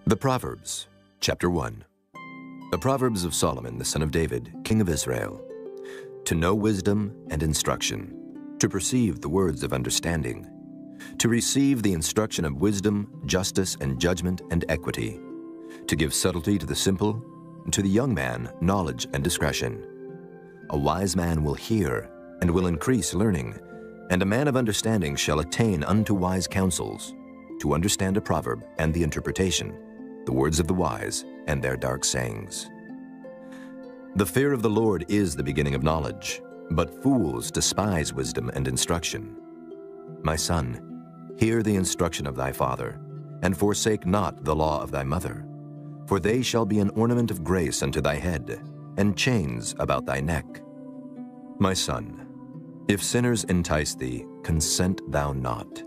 The Proverbs, chapter 1. The Proverbs of Solomon, the son of David, king of Israel. To know wisdom and instruction, to perceive the words of understanding, to receive the instruction of wisdom, justice, and judgment and equity, to give subtlety to the simple, and to the young man knowledge and discretion. A wise man will hear and will increase learning, and a man of understanding shall attain unto wise counsels, to understand a proverb and the interpretation, the words of the wise and their dark sayings. The fear of the Lord is the beginning of knowledge, but fools despise wisdom and instruction. My son, hear the instruction of thy father, and forsake not the law of thy mother, for they shall be an ornament of grace unto thy head, and chains about thy neck. My son, if sinners entice thee, consent thou not.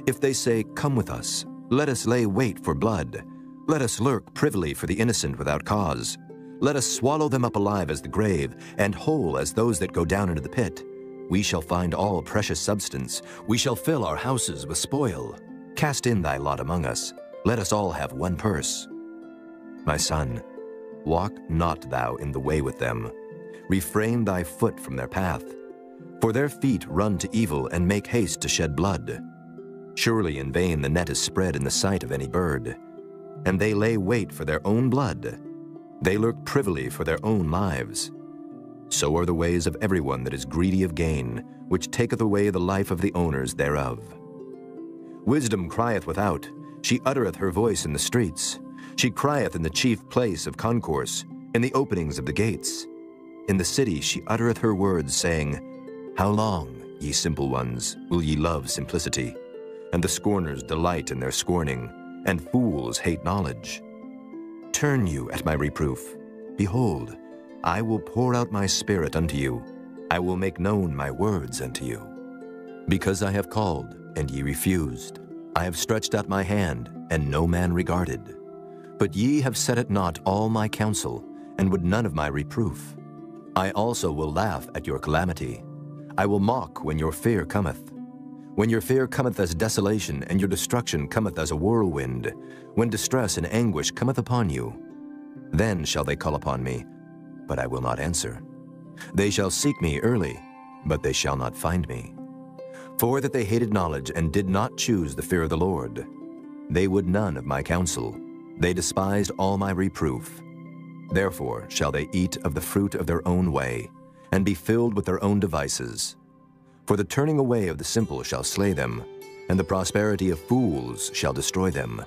If they say, Come with us, let us lay wait for blood, let us lurk privily for the innocent without cause, let us swallow them up alive as the grave, and whole as those that go down into the pit. We shall find all precious substance, we shall fill our houses with spoil. Cast in thy lot among us, let us all have one purse. My son, walk not thou in the way with them, refrain thy foot from their path. For their feet run to evil and make haste to shed blood. Surely in vain the net is spread in the sight of any bird, and they lay wait for their own blood. They lurk privily for their own lives. So are the ways of everyone that is greedy of gain, which taketh away the life of the owners thereof. Wisdom crieth without, she uttereth her voice in the streets. She crieth in the chief place of concourse, in the openings of the gates. In the city she uttereth her words, saying, How long, ye simple ones, will ye love simplicity? And the scorners delight in their scorning, and fools hate knowledge. Turn you at my reproof. Behold, I will pour out my spirit unto you. I will make known my words unto you. Because I have called, and ye refused. I have stretched out my hand, and no man regarded. But ye have set at naught all my counsel, and would none of my reproof. I also will laugh at your calamity. I will mock when your fear cometh. When your fear cometh as desolation, and your destruction cometh as a whirlwind, when distress and anguish cometh upon you, then shall they call upon me, but I will not answer. They shall seek me early, but they shall not find me. For that they hated knowledge and did not choose the fear of the Lord. They would none of my counsel. They despised all my reproof. Therefore shall they eat of the fruit of their own way, and be filled with their own devices. For the turning away of the simple shall slay them, and the prosperity of fools shall destroy them.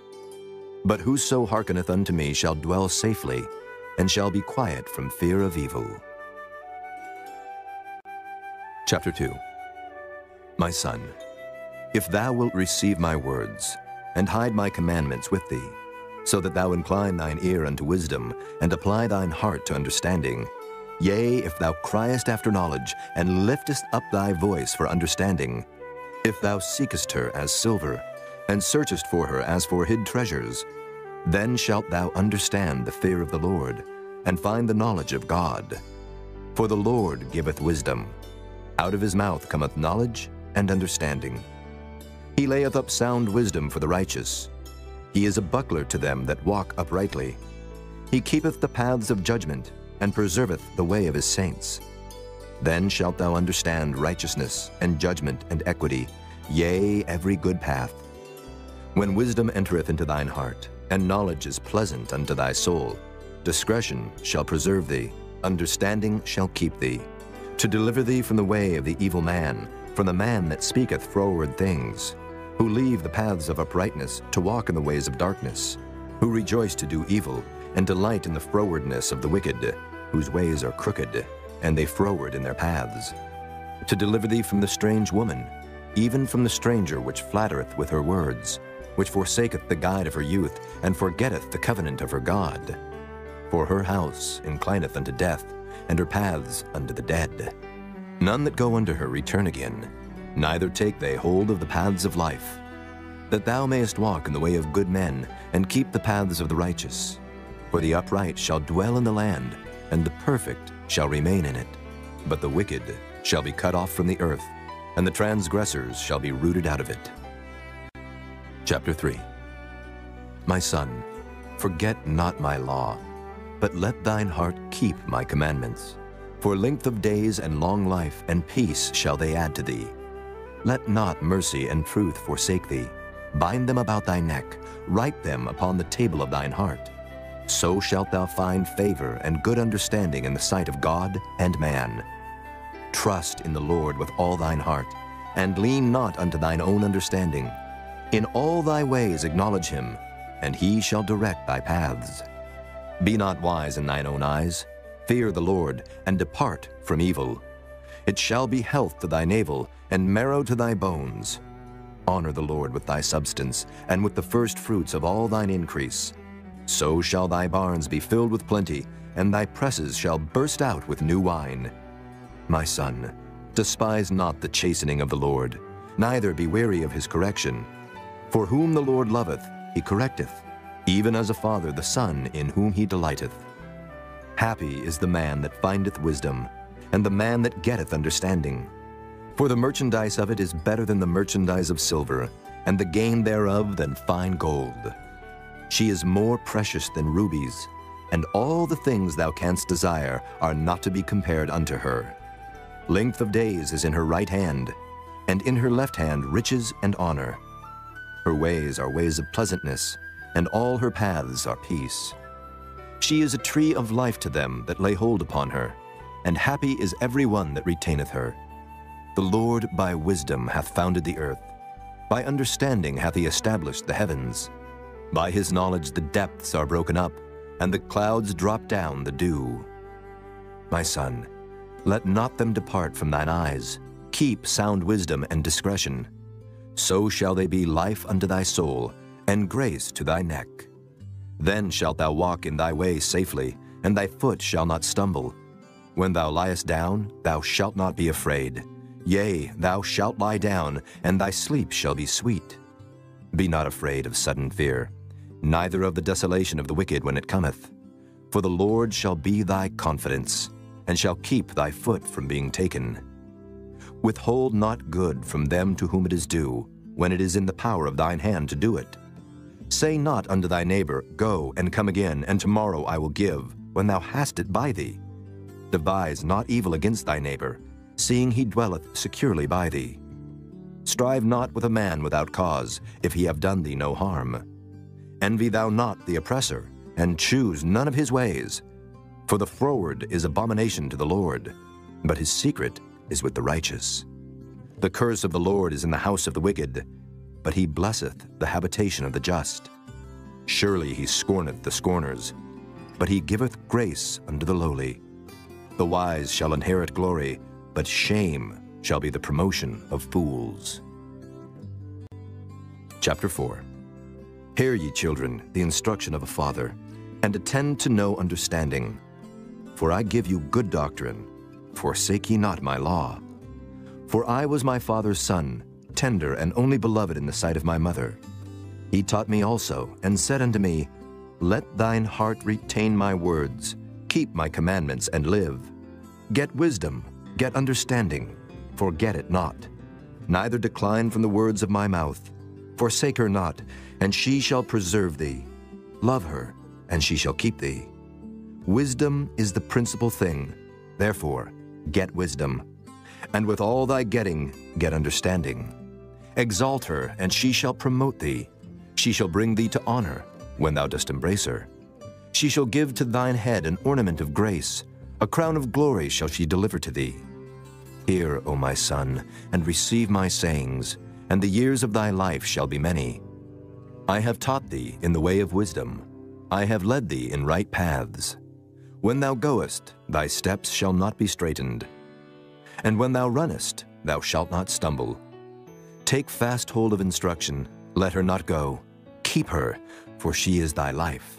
But whoso hearkeneth unto me shall dwell safely, and shall be quiet from fear of evil. Chapter 2. My son, if thou wilt receive my words, and hide my commandments with thee, so that thou incline thine ear unto wisdom, and apply thine heart to understanding, yea, if thou criest after knowledge, and liftest up thy voice for understanding, if thou seekest her as silver, and searchest for her as for hid treasures, then shalt thou understand the fear of the Lord, and find the knowledge of God. For the Lord giveth wisdom. Out of his mouth cometh knowledge and understanding. He layeth up sound wisdom for the righteous. He is a buckler to them that walk uprightly. He keepeth the paths of judgment, and preserveth the way of his saints. Then shalt thou understand righteousness, and judgment, and equity, yea, every good path. When wisdom entereth into thine heart, and knowledge is pleasant unto thy soul, discretion shall preserve thee, understanding shall keep thee, to deliver thee from the way of the evil man, from the man that speaketh froward things, who leave the paths of uprightness to walk in the ways of darkness, who rejoice to do evil, and delight in the frowardness of the wicked, whose ways are crooked, and they froward in their paths. To deliver thee from the strange woman, even from the stranger which flattereth with her words, which forsaketh the guide of her youth, and forgetteth the covenant of her God. For her house inclineth unto death, and her paths unto the dead. None that go unto her return again, neither take they hold of the paths of life. That thou mayest walk in the way of good men, and keep the paths of the righteous. For the upright shall dwell in the land, and the perfect shall remain in it. But the wicked shall be cut off from the earth, and the transgressors shall be rooted out of it. Chapter 3. My son, Forget not my law, but let thine heart keep my commandments. For length of days and long life and peace shall they add to thee. Let not mercy and truth forsake thee. Bind them about thy neck, write them upon the table of thine heart. So shalt thou find favor and good understanding in the sight of God and man. Trust in the Lord with all thine heart, and lean not unto thine own understanding. In all thy ways acknowledge him, and he shall direct thy paths. Be not wise in thine own eyes. Fear the Lord, and depart from evil. It shall be health to thy navel, and marrow to thy bones. Honor the Lord with thy substance, and with the first fruits of all thine increase. So shall thy barns be filled with plenty, and thy presses shall burst out with new wine. My son, despise not the chastening of the Lord, neither be weary of his correction. For whom the Lord loveth, he correcteth, even as a father the son in whom he delighteth. Happy is the man that findeth wisdom, and the man that getteth understanding. For the merchandise of it is better than the merchandise of silver, and the gain thereof than fine gold. She is more precious than rubies, and all the things thou canst desire are not to be compared unto her. Length of days is in her right hand, and in her left hand riches and honor. Her ways are ways of pleasantness, and all her paths are peace. She is a tree of life to them that lay hold upon her, and happy is every one that retaineth her. The Lord by wisdom hath founded the earth. By understanding hath he established the heavens. By his knowledge the depths are broken up, and the clouds drop down the dew. My son, let not them depart from thine eyes. Keep sound wisdom and discretion. So shall they be life unto thy soul, and grace to thy neck. Then shalt thou walk in thy way safely, and thy foot shall not stumble. When thou liest down, thou shalt not be afraid. Yea, thou shalt lie down, and thy sleep shall be sweet. Be not afraid of sudden fear, neither of the desolation of the wicked when it cometh. For the Lord shall be thy confidence, and shall keep thy foot from being taken. Withhold not good from them to whom it is due, when it is in the power of thine hand to do it. Say not unto thy neighbor, Go and come again, and tomorrow I will give, when thou hast it by thee. Devise not evil against thy neighbor, seeing he dwelleth securely by thee. Strive not with a man without cause, if he have done thee no harm. Envy thou not the oppressor, and choose none of his ways. For the froward is abomination to the Lord, but his secret is with the righteous. The curse of the Lord is in the house of the wicked, but he blesseth the habitation of the just. Surely he scorneth the scorners, but he giveth grace unto the lowly. The wise shall inherit glory, but shame shall be the promotion of fools. Chapter 4. Hear ye, children, the instruction of a father, and attend to know understanding. For I give you good doctrine. Forsake ye not my law. For I was my father's son, tender and only beloved in the sight of my mother. He taught me also, and said unto me, Let thine heart retain my words, keep my commandments, and live. Get wisdom, get understanding, forget it not. Neither decline from the words of my mouth. Forsake her not, and she shall preserve thee. Love her, and she shall keep thee. Wisdom is the principal thing. Therefore, get wisdom. And with all thy getting, get understanding. Exalt her, and she shall promote thee. She shall bring thee to honor, when thou dost embrace her. She shall give to thine head an ornament of grace. A crown of glory shall she deliver to thee. Hear, O my son, and receive my sayings, and the years of thy life shall be many. I have taught thee in the way of wisdom. I have led thee in right paths. When thou goest, thy steps shall not be straitened. And when thou runnest, thou shalt not stumble. Take fast hold of instruction, let her not go. Keep her, for she is thy life.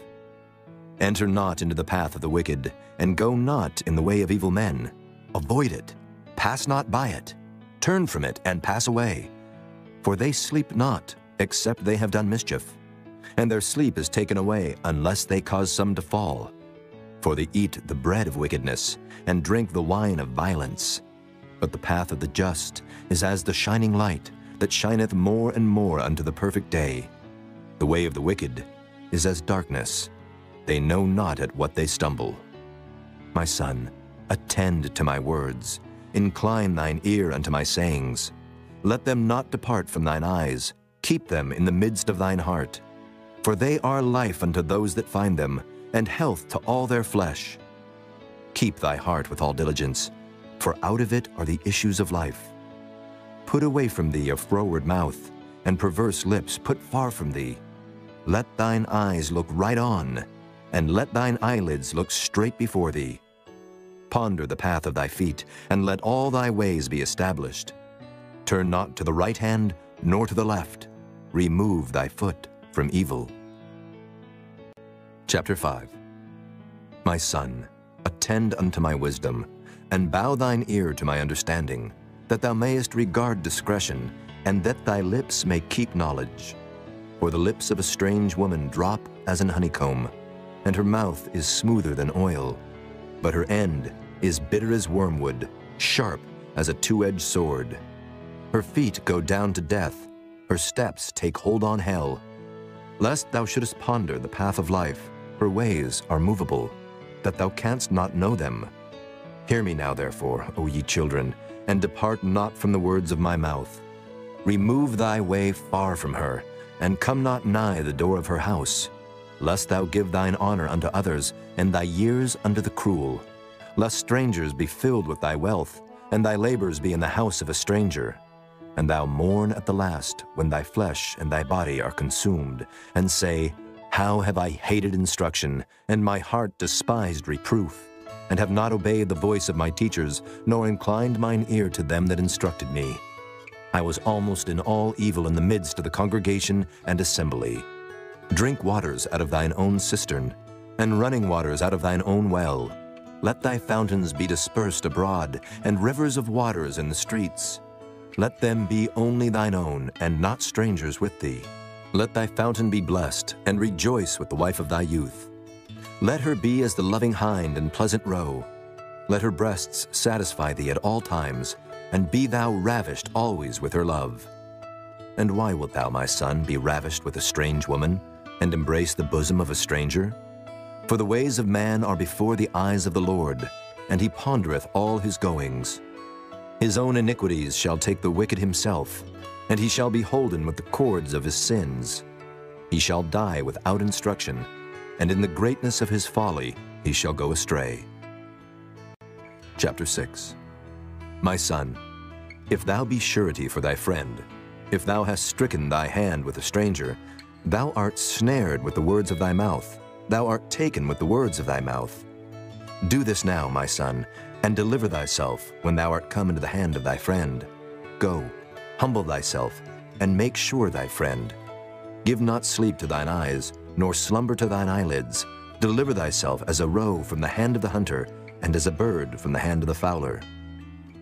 Enter not into the path of the wicked, and go not in the way of evil men. Avoid it, pass not by it. Turn from it, and pass away. For they sleep not, except they have done mischief. And their sleep is taken away, unless they cause some to fall. For they eat the bread of wickedness, and drink the wine of violence. But the path of the just is as the shining light, that shineth more and more unto the perfect day. The way of the wicked is as darkness, they know not at what they stumble. My son, attend to my words, incline thine ear unto my sayings. Let them not depart from thine eyes, keep them in the midst of thine heart. For they are life unto those that find them, and health to all their flesh. Keep thy heart with all diligence, for out of it are the issues of life. Put away from thee a froward mouth, and perverse lips put far from thee. Let thine eyes look right on, and let thine eyelids look straight before thee. Ponder the path of thy feet, and let all thy ways be established. Turn not to the right hand, nor to the left. Remove thy foot from evil. Chapter 5. My son, attend unto my wisdom, and bow thine ear to my understanding, that thou mayest regard discretion, and that thy lips may keep knowledge. For the lips of a strange woman drop as an honeycomb, and her mouth is smoother than oil, but her end is bitter as wormwood, sharp as a two-edged sword. Her feet go down to death, her steps take hold on hell. Lest thou shouldest ponder the path of life, her ways are movable, that thou canst not know them. Hear me now, therefore, O ye children, and depart not from the words of my mouth. Remove thy way far from her, and come not nigh the door of her house, lest thou give thine honor unto others, and thy years unto the cruel. Lest strangers be filled with thy wealth, and thy labors be in the house of a stranger. And thou mourn at the last, when thy flesh and thy body are consumed, and say, How have I hated instruction, and my heart despised reproof, and have not obeyed the voice of my teachers, nor inclined mine ear to them that instructed me. I was almost in all evil in the midst of the congregation and assembly. Drink waters out of thine own cistern, and running waters out of thine own well. Let thy fountains be dispersed abroad, and rivers of waters in the streets. Let them be only thine own, and not strangers with thee. Let thy fountain be blessed, and rejoice with the wife of thy youth. Let her be as the loving hind and pleasant roe. Let her breasts satisfy thee at all times, and be thou ravished always with her love. And why wilt thou, my son, be ravished with a strange woman, and embrace the bosom of a stranger? For the ways of man are before the eyes of the Lord, and he pondereth all his goings. His own iniquities shall take the wicked himself, and he shall be holden with the cords of his sins. He shall die without instruction, and in the greatness of his folly he shall go astray. Chapter 6. My son, if thou be surety for thy friend, if thou hast stricken thy hand with a stranger, thou art snared with the words of thy mouth, thou art taken with the words of thy mouth. Do this now, my son, and deliver thyself when thou art come into the hand of thy friend. Go, humble thyself, and make sure thy friend. Give not sleep to thine eyes, nor slumber to thine eyelids. Deliver thyself as a roe from the hand of the hunter, and as a bird from the hand of the fowler.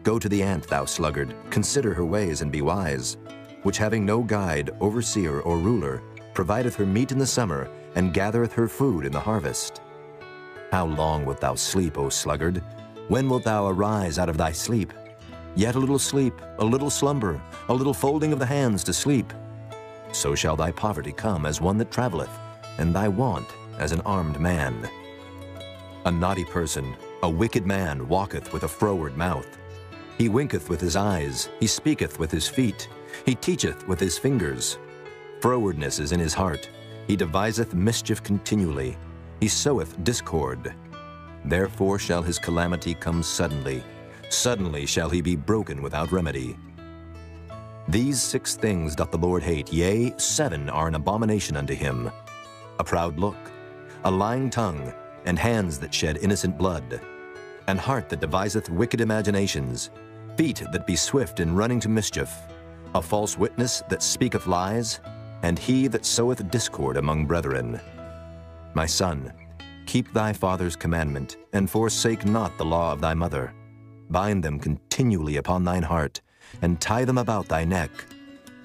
Go to the ant, thou sluggard, consider her ways and be wise, which having no guide, overseer, or ruler, provideth her meat in the summer, and gathereth her food in the harvest. How long wilt thou sleep, O sluggard? When wilt thou arise out of thy sleep? Yet a little sleep, a little slumber, a little folding of the hands to sleep. So shall thy poverty come as one that travelleth, and thy want as an armed man. A naughty person, a wicked man, walketh with a froward mouth. He winketh with his eyes, he speaketh with his feet, he teacheth with his fingers. Frowardness is in his heart, he deviseth mischief continually, he soweth discord. Therefore shall his calamity come suddenly, suddenly shall he be broken without remedy. These 6 things doth the Lord hate, yea, 7 are an abomination unto him: a proud look, a lying tongue, and hands that shed innocent blood, an heart that deviseth wicked imaginations, feet that be swift in running to mischief, a false witness that speaketh lies, and he that soweth discord among brethren. My son, keep thy father's commandment, and forsake not the law of thy mother. Bind them continually upon thine heart, and tie them about thy neck.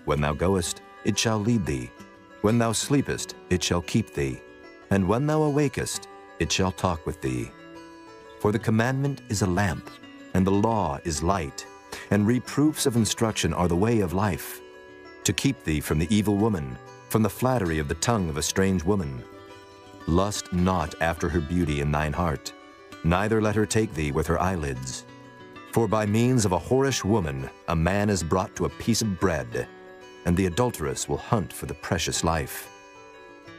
When thou goest, it shall lead thee. When thou sleepest, it shall keep thee. And when thou awakest, it shall talk with thee. For the commandment is a lamp, and the law is light, and reproofs of instruction are the way of life, to keep thee from the evil woman, from the flattery of the tongue of a strange woman. Lust not after her beauty in thine heart, neither let her take thee with her eyelids. For by means of a whorish woman a man is brought to a piece of bread, and the adulteress will hunt for the precious life.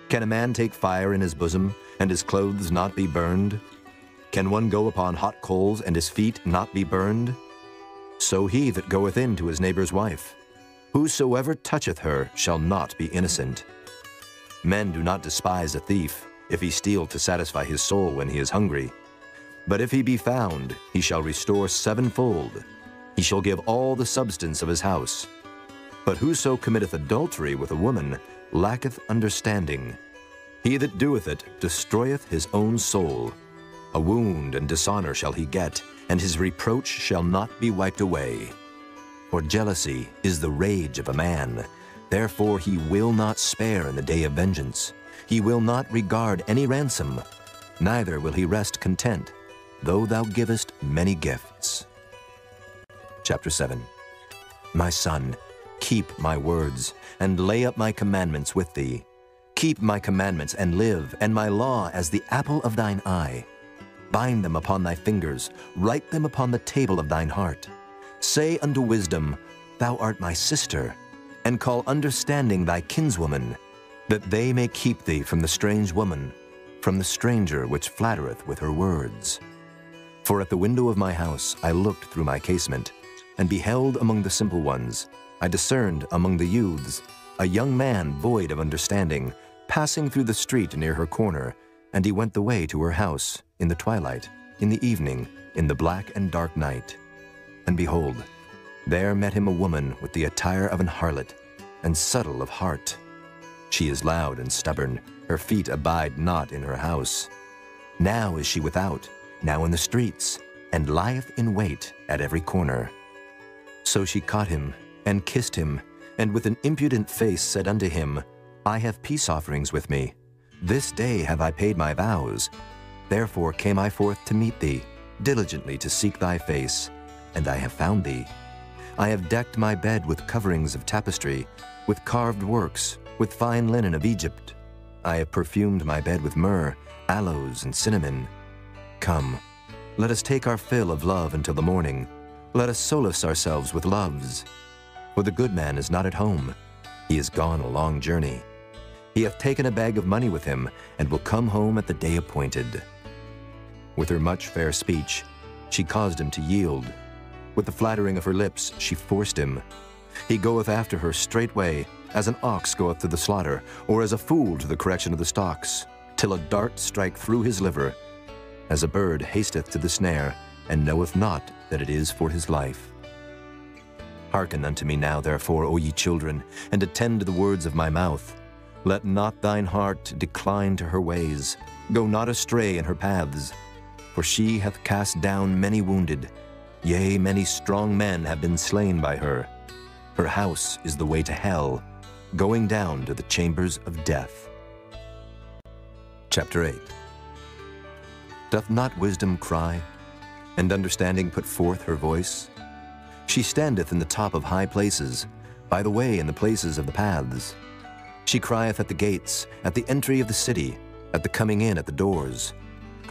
Can a man take fire in his bosom, and his clothes not be burned? Can one go upon hot coals, and his feet not be burned? So he that goeth in to his neighbor's wife, whosoever toucheth her shall not be innocent. Men do not despise a thief, if he steal to satisfy his soul when he is hungry. But if he be found, he shall restore sevenfold. He shall give all the substance of his house. But whoso committeth adultery with a woman lacketh understanding. He that doeth it destroyeth his own soul. A wound and dishonor shall he get, and his reproach shall not be wiped away. For jealousy is the rage of a man. Therefore he will not spare in the day of vengeance. He will not regard any ransom, neither will he rest content, though thou givest many gifts. Chapter 7. My son, keep my words, and lay up my commandments with thee. Keep my commandments and live, and my law as the apple of thine eye. Bind them upon thy fingers, write them upon the table of thine heart. Say unto wisdom, Thou art my sister, and call understanding thy kinswoman, that they may keep thee from the strange woman, from the stranger which flattereth with her words. For at the window of my house I looked through my casement, and beheld among the simple ones, I discerned among the youths, a young man void of understanding, passing through the street near her corner, and he went the way to her house, in the twilight, in the evening, in the black and dark night. And behold, there met him a woman with the attire of an harlot, and subtle of heart. She is loud and stubborn, her feet abide not in her house. Now is she without, now in the streets, and lieth in wait at every corner. So she caught him, and kissed him, and with an impudent face said unto him, I have peace offerings with me. This day have I paid my vows. Therefore came I forth to meet thee, diligently to seek thy face, and I have found thee. I have decked my bed with coverings of tapestry, with carved works, with fine linen of Egypt. I have perfumed my bed with myrrh, aloes, and cinnamon. Come, let us take our fill of love until the morning. Let us solace ourselves with loves. For the good man is not at home. He is gone a long journey. He hath taken a bag of money with him, and will come home at the day appointed. With her much fair speech, she caused him to yield. With the flattering of her lips, she forced him. He goeth after her straightway, as an ox goeth to the slaughter, or as a fool to the correction of the stocks, till a dart strike through his liver, as a bird hasteth to the snare, and knoweth not that it is for his life. Hearken unto me now, therefore, O ye children, and attend to the words of my mouth. Let not thine heart decline to her ways. Go not astray in her paths. For she hath cast down many wounded. Yea, many strong men have been slain by her. Her house is the way to hell, going down to the chambers of death. Chapter 8. Doth not wisdom cry, and understanding put forth her voice? She standeth in the top of high places, by the way in the places of the paths. She crieth at the gates, at the entry of the city, at the coming in at the doors.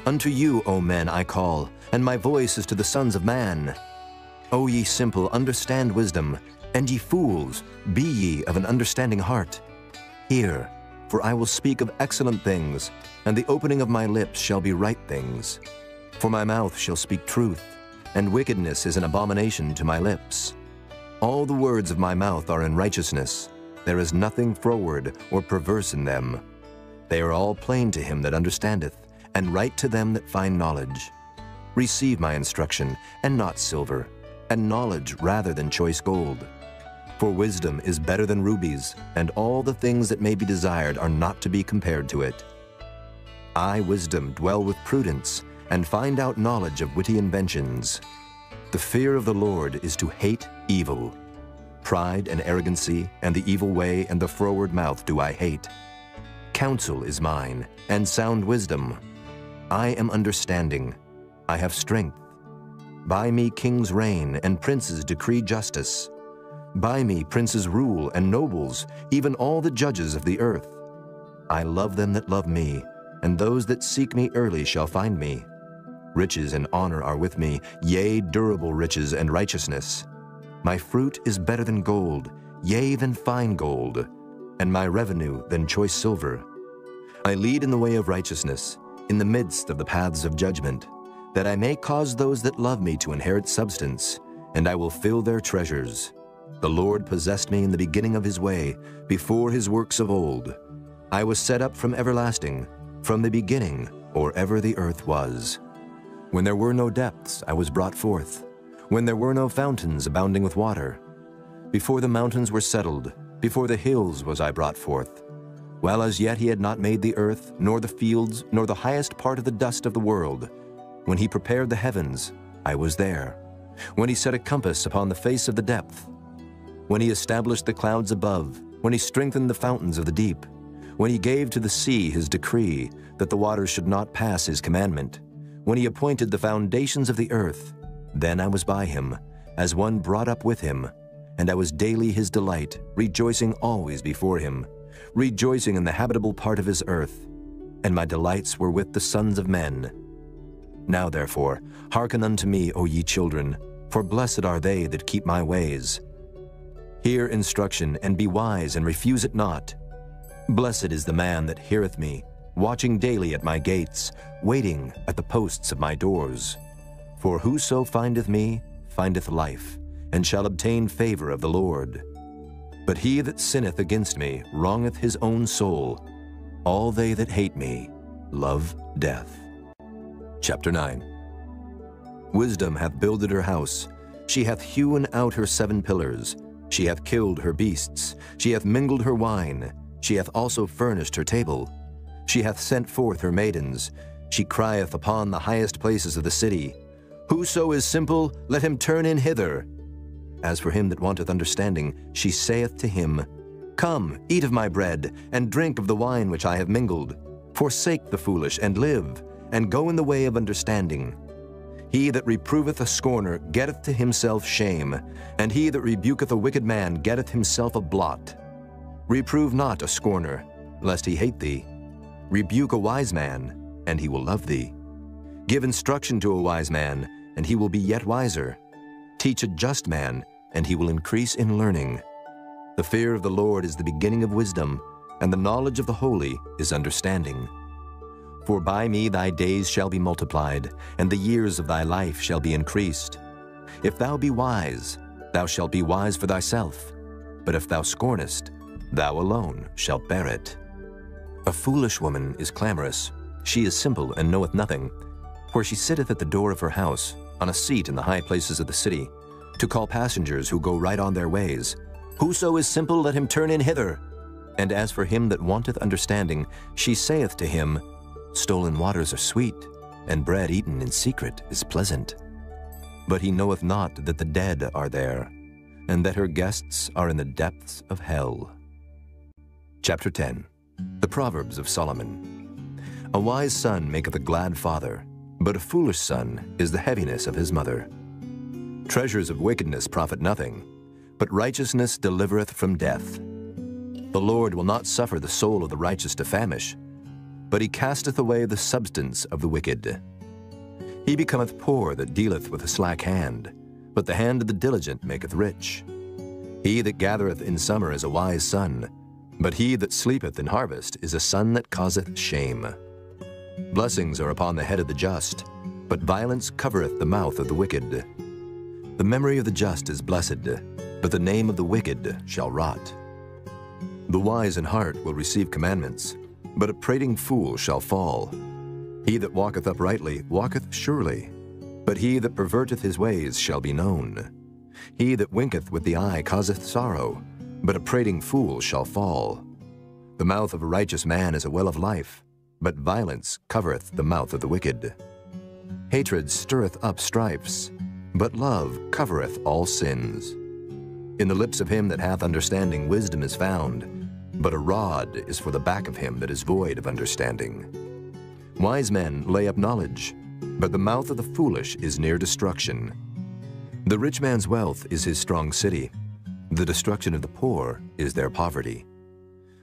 Unto you, O men, I call, and my voice is to the sons of man. O ye simple, understand wisdom, and ye fools, be ye of an understanding heart. Hear, for I will speak of excellent things, and the opening of my lips shall be right things. For my mouth shall speak truth, and wickedness is an abomination to my lips. All the words of my mouth are in righteousness. There is nothing froward or perverse in them. They are all plain to him that understandeth, and right to them that find knowledge. Receive my instruction, and not silver, and knowledge rather than choice gold. For wisdom is better than rubies, and all the things that may be desired are not to be compared to it. I, wisdom, dwell with prudence, and find out knowledge of witty inventions. The fear of the Lord is to hate evil. Pride and arrogancy, and the evil way, and the froward mouth do I hate. Counsel is mine, and sound wisdom. I am understanding. I have strength. By me kings reign, and princes decree justice. By me princes rule, and nobles, even all the judges of the earth. I love them that love me, and those that seek me early shall find me. Riches and honor are with me, yea, durable riches and righteousness. My fruit is better than gold, yea, than fine gold, and my revenue than choice silver. I lead in the way of righteousness, in the midst of the paths of judgment, that I may cause those that love me to inherit substance, and I will fill their treasures. The Lord possessed me in the beginning of his way, before his works of old. I was set up from everlasting, from the beginning, or ever the earth was. When there were no depths, I was brought forth, when there were no fountains abounding with water. Before the mountains were settled, before the hills was I brought forth. While as yet he had not made the earth, nor the fields, nor the highest part of the dust of the world. When he prepared the heavens, I was there. When he set a compass upon the face of the depth. When he established the clouds above, when he strengthened the fountains of the deep. When he gave to the sea his decree, that the waters should not pass his commandment. When he appointed the foundations of the earth, then I was by him, as one brought up with him, and I was daily his delight, rejoicing always before him, rejoicing in the habitable part of his earth, and my delights were with the sons of men. Now therefore, hearken unto me, O ye children, for blessed are they that keep my ways. Hear instruction, and be wise, and refuse it not. Blessed is the man that heareth me, watching daily at my gates, waiting at the posts of my doors. For whoso findeth me findeth life, and shall obtain favor of the Lord. But he that sinneth against me wrongeth his own soul. All they that hate me love death. Chapter 9. Wisdom hath builded her house. She hath hewn out her 7 pillars. She hath killed her beasts. She hath mingled her wine. She hath also furnished her table. She hath sent forth her maidens. She crieth upon the highest places of the city. Whoso is simple, let him turn in hither. As for him that wanteth understanding, she saith to him, Come, eat of my bread, and drink of the wine which I have mingled. Forsake the foolish, and live, and go in the way of understanding. He that reproveth a scorner getteth to himself shame, and he that rebuketh a wicked man getteth himself a blot. Reprove not a scorner, lest he hate thee. Rebuke a wise man, and he will love thee. Give instruction to a wise man, and he will be yet wiser. Teach a just man, and he will increase in learning. The fear of the Lord is the beginning of wisdom, and the knowledge of the holy is understanding. For by me thy days shall be multiplied, and the years of thy life shall be increased. If thou be wise, thou shalt be wise for thyself. But if thou scornest, thou alone shalt bear it. A foolish woman is clamorous. She is simple and knoweth nothing. For she sitteth at the door of her house, on a seat in the high places of the city, to call passengers who go right on their ways. Whoso is simple, let him turn in hither. And as for him that wanteth understanding, she saith to him, Stolen waters are sweet, and bread eaten in secret is pleasant. But he knoweth not that the dead are there, and that her guests are in the depths of hell. Chapter 10. The Proverbs of Solomon. A wise son maketh a glad father, but a foolish son is the heaviness of his mother. Treasures of wickedness profit nothing, but righteousness delivereth from death. The Lord will not suffer the soul of the righteous to famish, but he casteth away the substance of the wicked. He becometh poor that dealeth with a slack hand, but the hand of the diligent maketh rich. He that gathereth in summer is a wise son, but he that sleepeth in harvest is a son that causeth shame. Blessings are upon the head of the just, but violence covereth the mouth of the wicked. The memory of the just is blessed, but the name of the wicked shall rot. The wise in heart will receive commandments, but a prating fool shall fall. He that walketh uprightly walketh surely, but he that perverteth his ways shall be known. He that winketh with the eye causeth sorrow, but a prating fool shall fall. The mouth of a righteous man is a well of life, but violence covereth the mouth of the wicked. Hatred stirreth up strifes, but love covereth all sins. In the lips of him that hath understanding wisdom is found, but a rod is for the back of him that is void of understanding. Wise men lay up knowledge, but the mouth of the foolish is near destruction. The rich man's wealth is his strong city. The destruction of the poor is their poverty.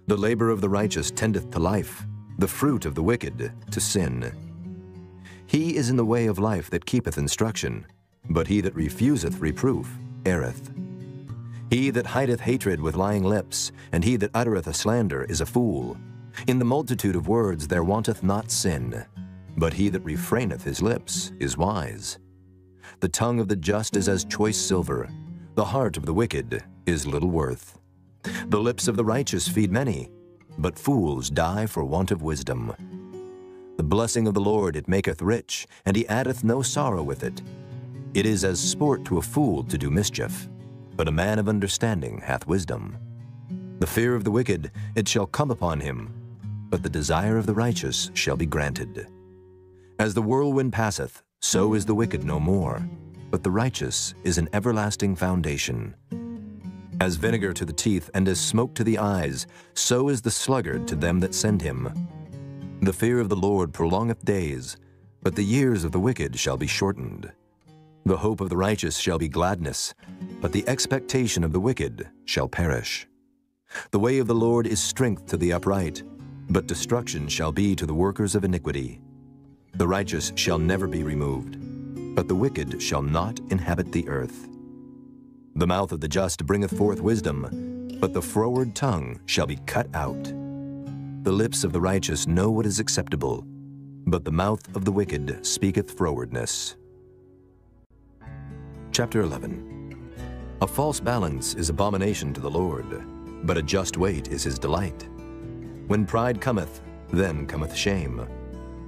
The labor of the righteous tendeth to life, the fruit of the wicked to sin. He is in the way of life that keepeth instruction, but he that refuseth reproof erreth. He that hideth hatred with lying lips, and he that uttereth a slander is a fool. In the multitude of words there wanteth not sin, but he that refraineth his lips is wise. The tongue of the just is as choice silver, the heart of the wicked is little worth. The lips of the righteous feed many, but fools die for want of wisdom. The blessing of the Lord it maketh rich, and he addeth no sorrow with it. It is as sport to a fool to do mischief, but a man of understanding hath wisdom. The fear of the wicked it shall come upon him, but the desire of the righteous shall be granted. As the whirlwind passeth, so is the wicked no more, but the righteous is an everlasting foundation. As vinegar to the teeth and as smoke to the eyes, so is the sluggard to them that send him. The fear of the Lord prolongeth days, but the years of the wicked shall be shortened. The hope of the righteous shall be gladness, but the expectation of the wicked shall perish. The way of the Lord is strength to the upright, but destruction shall be to the workers of iniquity. The righteous shall never be removed, but the wicked shall not inhabit the earth. The mouth of the just bringeth forth wisdom, but the froward tongue shall be cut out. The lips of the righteous know what is acceptable, but the mouth of the wicked speaketh frowardness. Chapter 11. A false balance is abomination to the Lord, but a just weight is his delight. When pride cometh, then cometh shame,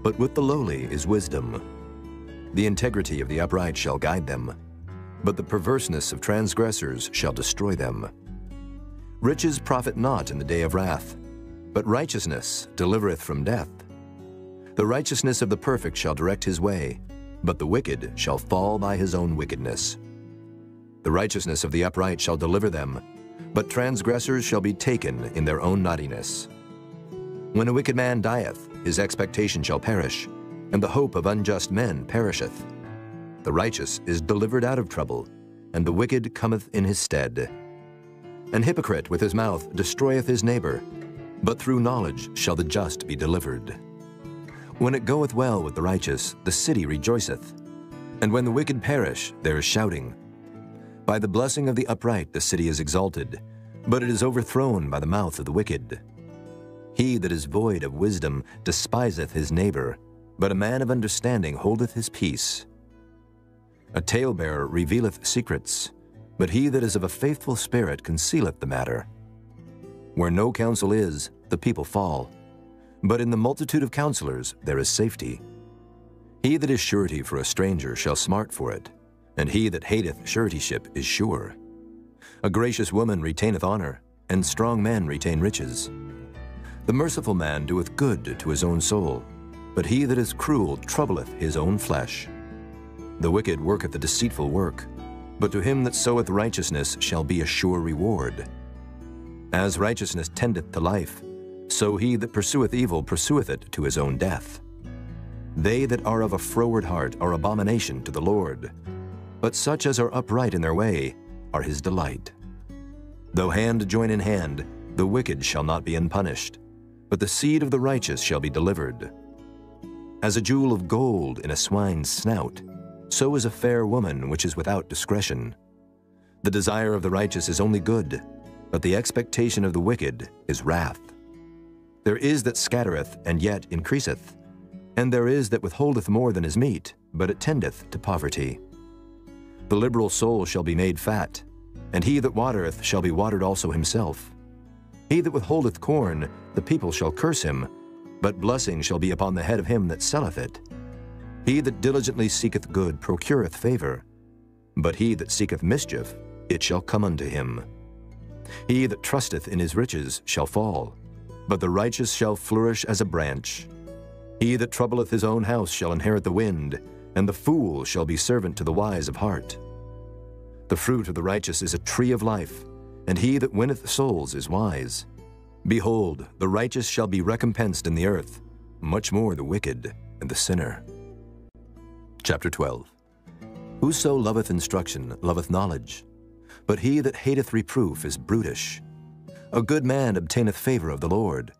but with the lowly is wisdom. The integrity of the upright shall guide them, but the perverseness of transgressors shall destroy them. Riches profit not in the day of wrath, but righteousness delivereth from death. The righteousness of the perfect shall direct his way, but the wicked shall fall by his own wickedness. The righteousness of the upright shall deliver them, but transgressors shall be taken in their own naughtiness. When a wicked man dieth, his expectation shall perish, and the hope of unjust men perisheth. The righteous is delivered out of trouble, and the wicked cometh in his stead. An hypocrite with his mouth destroyeth his neighbor, but through knowledge shall the just be delivered. When it goeth well with the righteous, the city rejoiceth, and when the wicked perish, there is shouting. By the blessing of the upright the city is exalted, but it is overthrown by the mouth of the wicked. He that is void of wisdom despiseth his neighbor, but a man of understanding holdeth his peace. A talebearer revealeth secrets, but he that is of a faithful spirit concealeth the matter. Where no counsel is, the people fall, but in the multitude of counselors there is safety. He that is surety for a stranger shall smart for it, and he that hateth suretyship is sure. A gracious woman retaineth honor, and strong men retain riches. The merciful man doeth good to his own soul, but he that is cruel troubleth his own flesh. The wicked worketh a deceitful work, but to him that soweth righteousness shall be a sure reward. As righteousness tendeth to life, so he that pursueth evil pursueth it to his own death. They that are of a froward heart are abomination to the Lord, but such as are upright in their way are his delight. Though hand join in hand, the wicked shall not be unpunished, but the seed of the righteous shall be delivered. As a jewel of gold in a swine's snout, so is a fair woman which is without discretion. The desire of the righteous is only good, but the expectation of the wicked is wrath. There is that scattereth, and yet increaseth, and there is that withholdeth more than is meet, but it tendeth to poverty. The liberal soul shall be made fat, and he that watereth shall be watered also himself. He that withholdeth corn, the people shall curse him, but blessing shall be upon the head of him that selleth it. He that diligently seeketh good procureth favor, but he that seeketh mischief, it shall come unto him. He that trusteth in his riches shall fall, but the righteous shall flourish as a branch. He that troubleth his own house shall inherit the wind, and the fool shall be servant to the wise of heart. The fruit of the righteous is a tree of life, and he that winneth souls is wise. Behold, the righteous shall be recompensed in the earth, much more the wicked and the sinner. Chapter 12. Whoso loveth instruction loveth knowledge, but he that hateth reproof is brutish. A good man obtaineth favor of the Lord,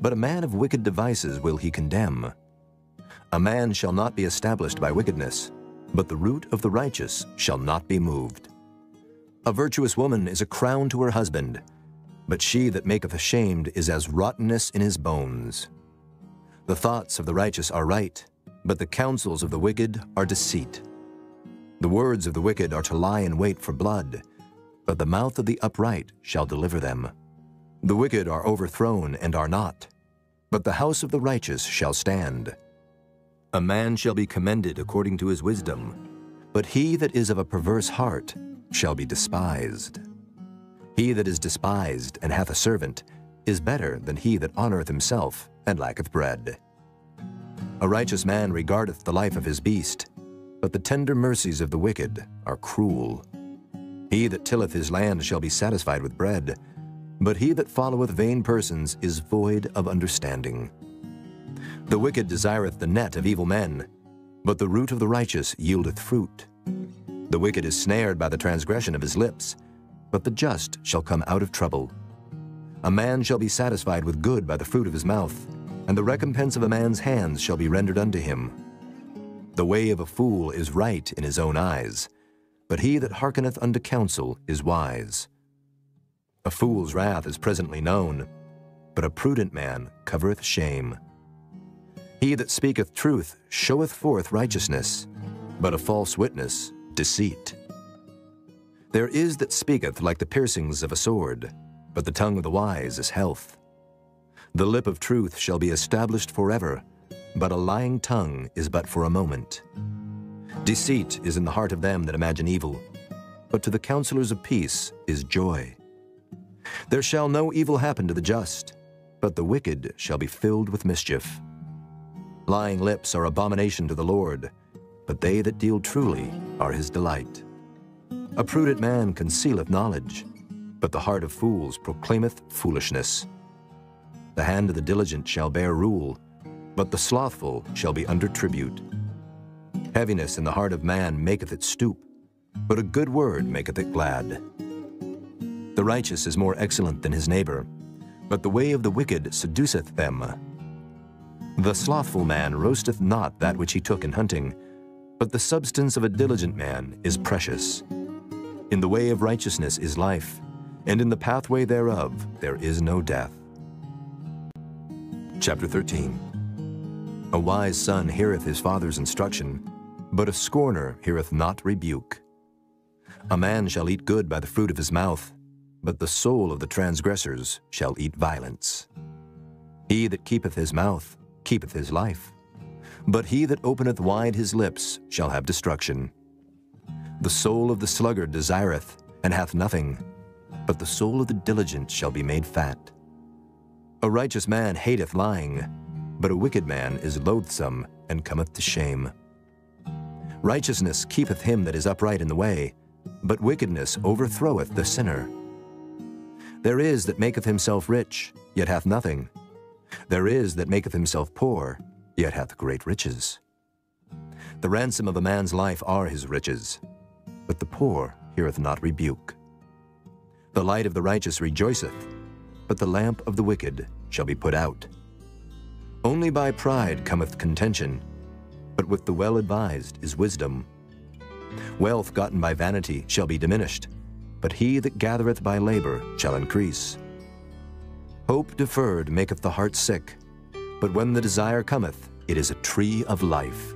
but a man of wicked devices will he condemn. A man shall not be established by wickedness, but the root of the righteous shall not be moved. A virtuous woman is a crown to her husband, but she that maketh ashamed is as rottenness in his bones. The thoughts of the righteous are right, but the counsels of the wicked are deceit. The words of the wicked are to lie in wait for blood, but the mouth of the upright shall deliver them. The wicked are overthrown and are not, but the house of the righteous shall stand. A man shall be commended according to his wisdom, but he that is of a perverse heart shall be despised. He that is despised and hath a servant is better than he that honoureth himself and lacketh bread. A righteous man regardeth the life of his beast, but the tender mercies of the wicked are cruel. He that tilleth his land shall be satisfied with bread, but he that followeth vain persons is void of understanding. The wicked desireth the net of evil men, but the root of the righteous yieldeth fruit. The wicked is snared by the transgression of his lips, but the just shall come out of trouble. A man shall be satisfied with good by the fruit of his mouth, and the recompense of a man's hands shall be rendered unto him. The way of a fool is right in his own eyes, but he that hearkeneth unto counsel is wise. A fool's wrath is presently known, but a prudent man covereth shame. He that speaketh truth showeth forth righteousness, but a false witness deceit. There is that speaketh like the piercings of a sword, but the tongue of the wise is health. The lip of truth shall be established forever, but a lying tongue is but for a moment. Deceit is in the heart of them that imagine evil, but to the counselors of peace is joy. There shall no evil happen to the just, but the wicked shall be filled with mischief. Lying lips are abomination to the Lord, but they that deal truly are his delight. A prudent man concealeth knowledge, but the heart of fools proclaimeth foolishness. The hand of the diligent shall bear rule, but the slothful shall be under tribute. Heaviness in the heart of man maketh it stoop, but a good word maketh it glad. The righteous is more excellent than his neighbor, but the way of the wicked seduceth them. The slothful man roasteth not that which he took in hunting, but the substance of a diligent man is precious. In the way of righteousness is life, and in the pathway thereof there is no death. Chapter 13. A wise son heareth his father's instruction, but a scorner heareth not rebuke. A man shall eat good by the fruit of his mouth, but the soul of the transgressors shall eat violence. He that keepeth his mouth keepeth his life, but he that openeth wide his lips shall have destruction. The soul of the sluggard desireth, and hath nothing, but the soul of the diligent shall be made fat. A righteous man hateth lying, but a wicked man is loathsome and cometh to shame. Righteousness keepeth him that is upright in the way, but wickedness overthroweth the sinner. There is that maketh himself rich, yet hath nothing. There is that maketh himself poor, yet hath great riches. The ransom of a man's life are his riches, but the poor heareth not rebuke. The light of the righteous rejoiceth, but the lamp of the wicked shall be put out. Only by pride cometh contention, but with the well-advised is wisdom. Wealth gotten by vanity shall be diminished, but he that gathereth by labor shall increase. Hope deferred maketh the heart sick, but when the desire cometh, it is a tree of life.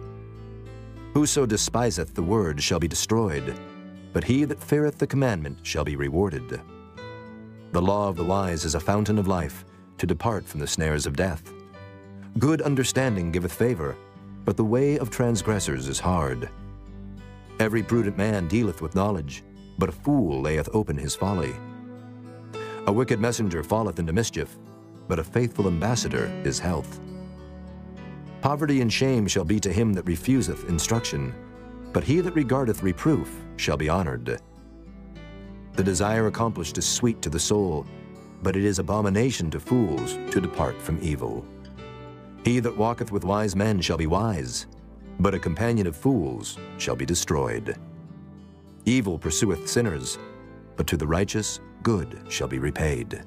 Whoso despiseth the word shall be destroyed, but he that feareth the commandment shall be rewarded. The law of the wise is a fountain of life, to depart from the snares of death. Good understanding giveth favor, but the way of transgressors is hard. Every prudent man dealeth with knowledge, but a fool layeth open his folly. A wicked messenger falleth into mischief, but a faithful ambassador is health. Poverty and shame shall be to him that refuseth instruction, but he that regardeth reproof shall be honored. The desire accomplished is sweet to the soul, but it is abomination to fools to depart from evil. He that walketh with wise men shall be wise, but a companion of fools shall be destroyed. Evil pursueth sinners, but to the righteous good shall be repaid.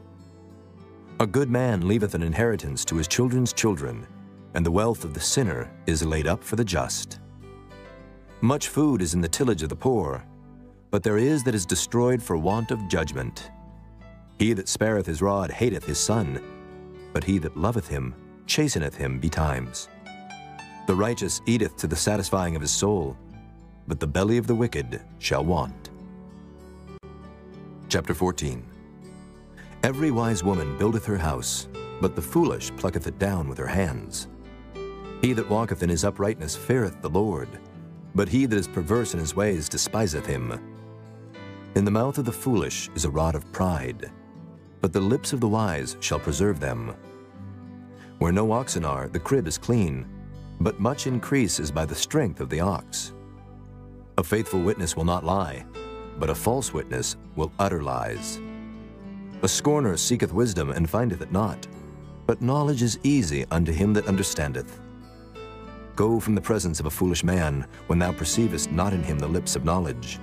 A good man leaveth an inheritance to his children's children, and the wealth of the sinner is laid up for the just. Much food is in the tillage of the poor, but there is that is destroyed for want of judgment. He that spareth his rod hateth his son, but he that loveth him chasteneth him betimes. The righteous eateth to the satisfying of his soul, but the belly of the wicked shall want. Chapter 14. Every wise woman buildeth her house, but the foolish plucketh it down with her hands. He that walketh in his uprightness feareth the Lord, but he that is perverse in his ways despiseth him. In the mouth of the foolish is a rod of pride, but the lips of the wise shall preserve them. Where no oxen are, the crib is clean, but much increase is by the strength of the ox. A faithful witness will not lie, but a false witness will utter lies. A scorner seeketh wisdom and findeth it not, but knowledge is easy unto him that understandeth. Go from the presence of a foolish man, when thou perceivest not in him the lips of knowledge.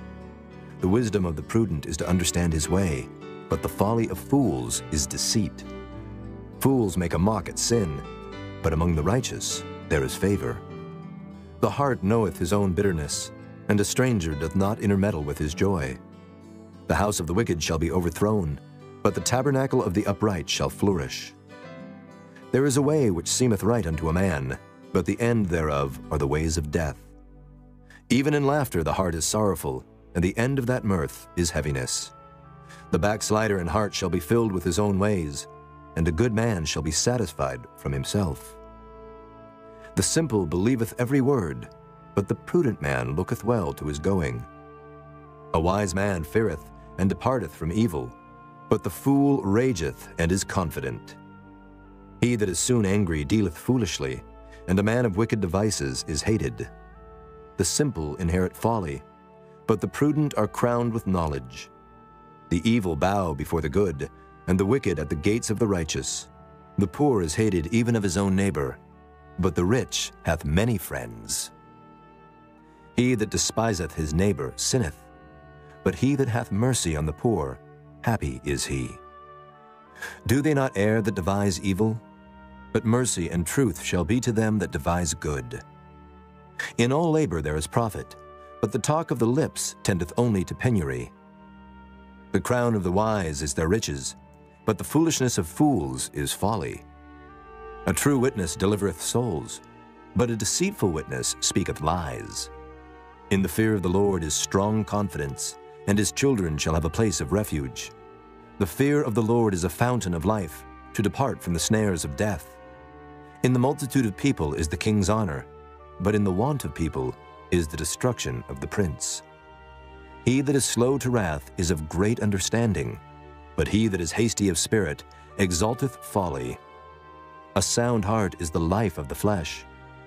The wisdom of the prudent is to understand his way, but the folly of fools is deceit. Fools make a mock at sin, but among the righteous there is favor. The heart knoweth his own bitterness, and a stranger doth not intermeddle with his joy. The house of the wicked shall be overthrown, but the tabernacle of the upright shall flourish. There is a way which seemeth right unto a man, but the end thereof are the ways of death. Even in laughter the heart is sorrowful, and the end of that mirth is heaviness. The backslider in heart shall be filled with his own ways, and a good man shall be satisfied from himself. The simple believeth every word, but the prudent man looketh well to his going. A wise man feareth and departeth from evil, but the fool rageth and is confident. He that is soon angry dealeth foolishly, and a man of wicked devices is hated. The simple inherit folly, but the prudent are crowned with knowledge. The evil bow before the good, and the wicked at the gates of the righteous. The poor is hated even of his own neighbor, but the rich hath many friends. He that despiseth his neighbor sinneth, but he that hath mercy on the poor, happy is he. Do they not err that devise evil? But mercy and truth shall be to them that devise good. In all labor there is profit, but the talk of the lips tendeth only to penury. The crown of the wise is their riches, but the foolishness of fools is folly. A true witness delivereth souls, but a deceitful witness speaketh lies. In the fear of the Lord is strong confidence, and his children shall have a place of refuge. The fear of the Lord is a fountain of life, to depart from the snares of death. In the multitude of people is the king's honor, but in the want of people is the destruction of the prince. He that is slow to wrath is of great understanding, but he that is hasty of spirit exalteth folly. A sound heart is the life of the flesh,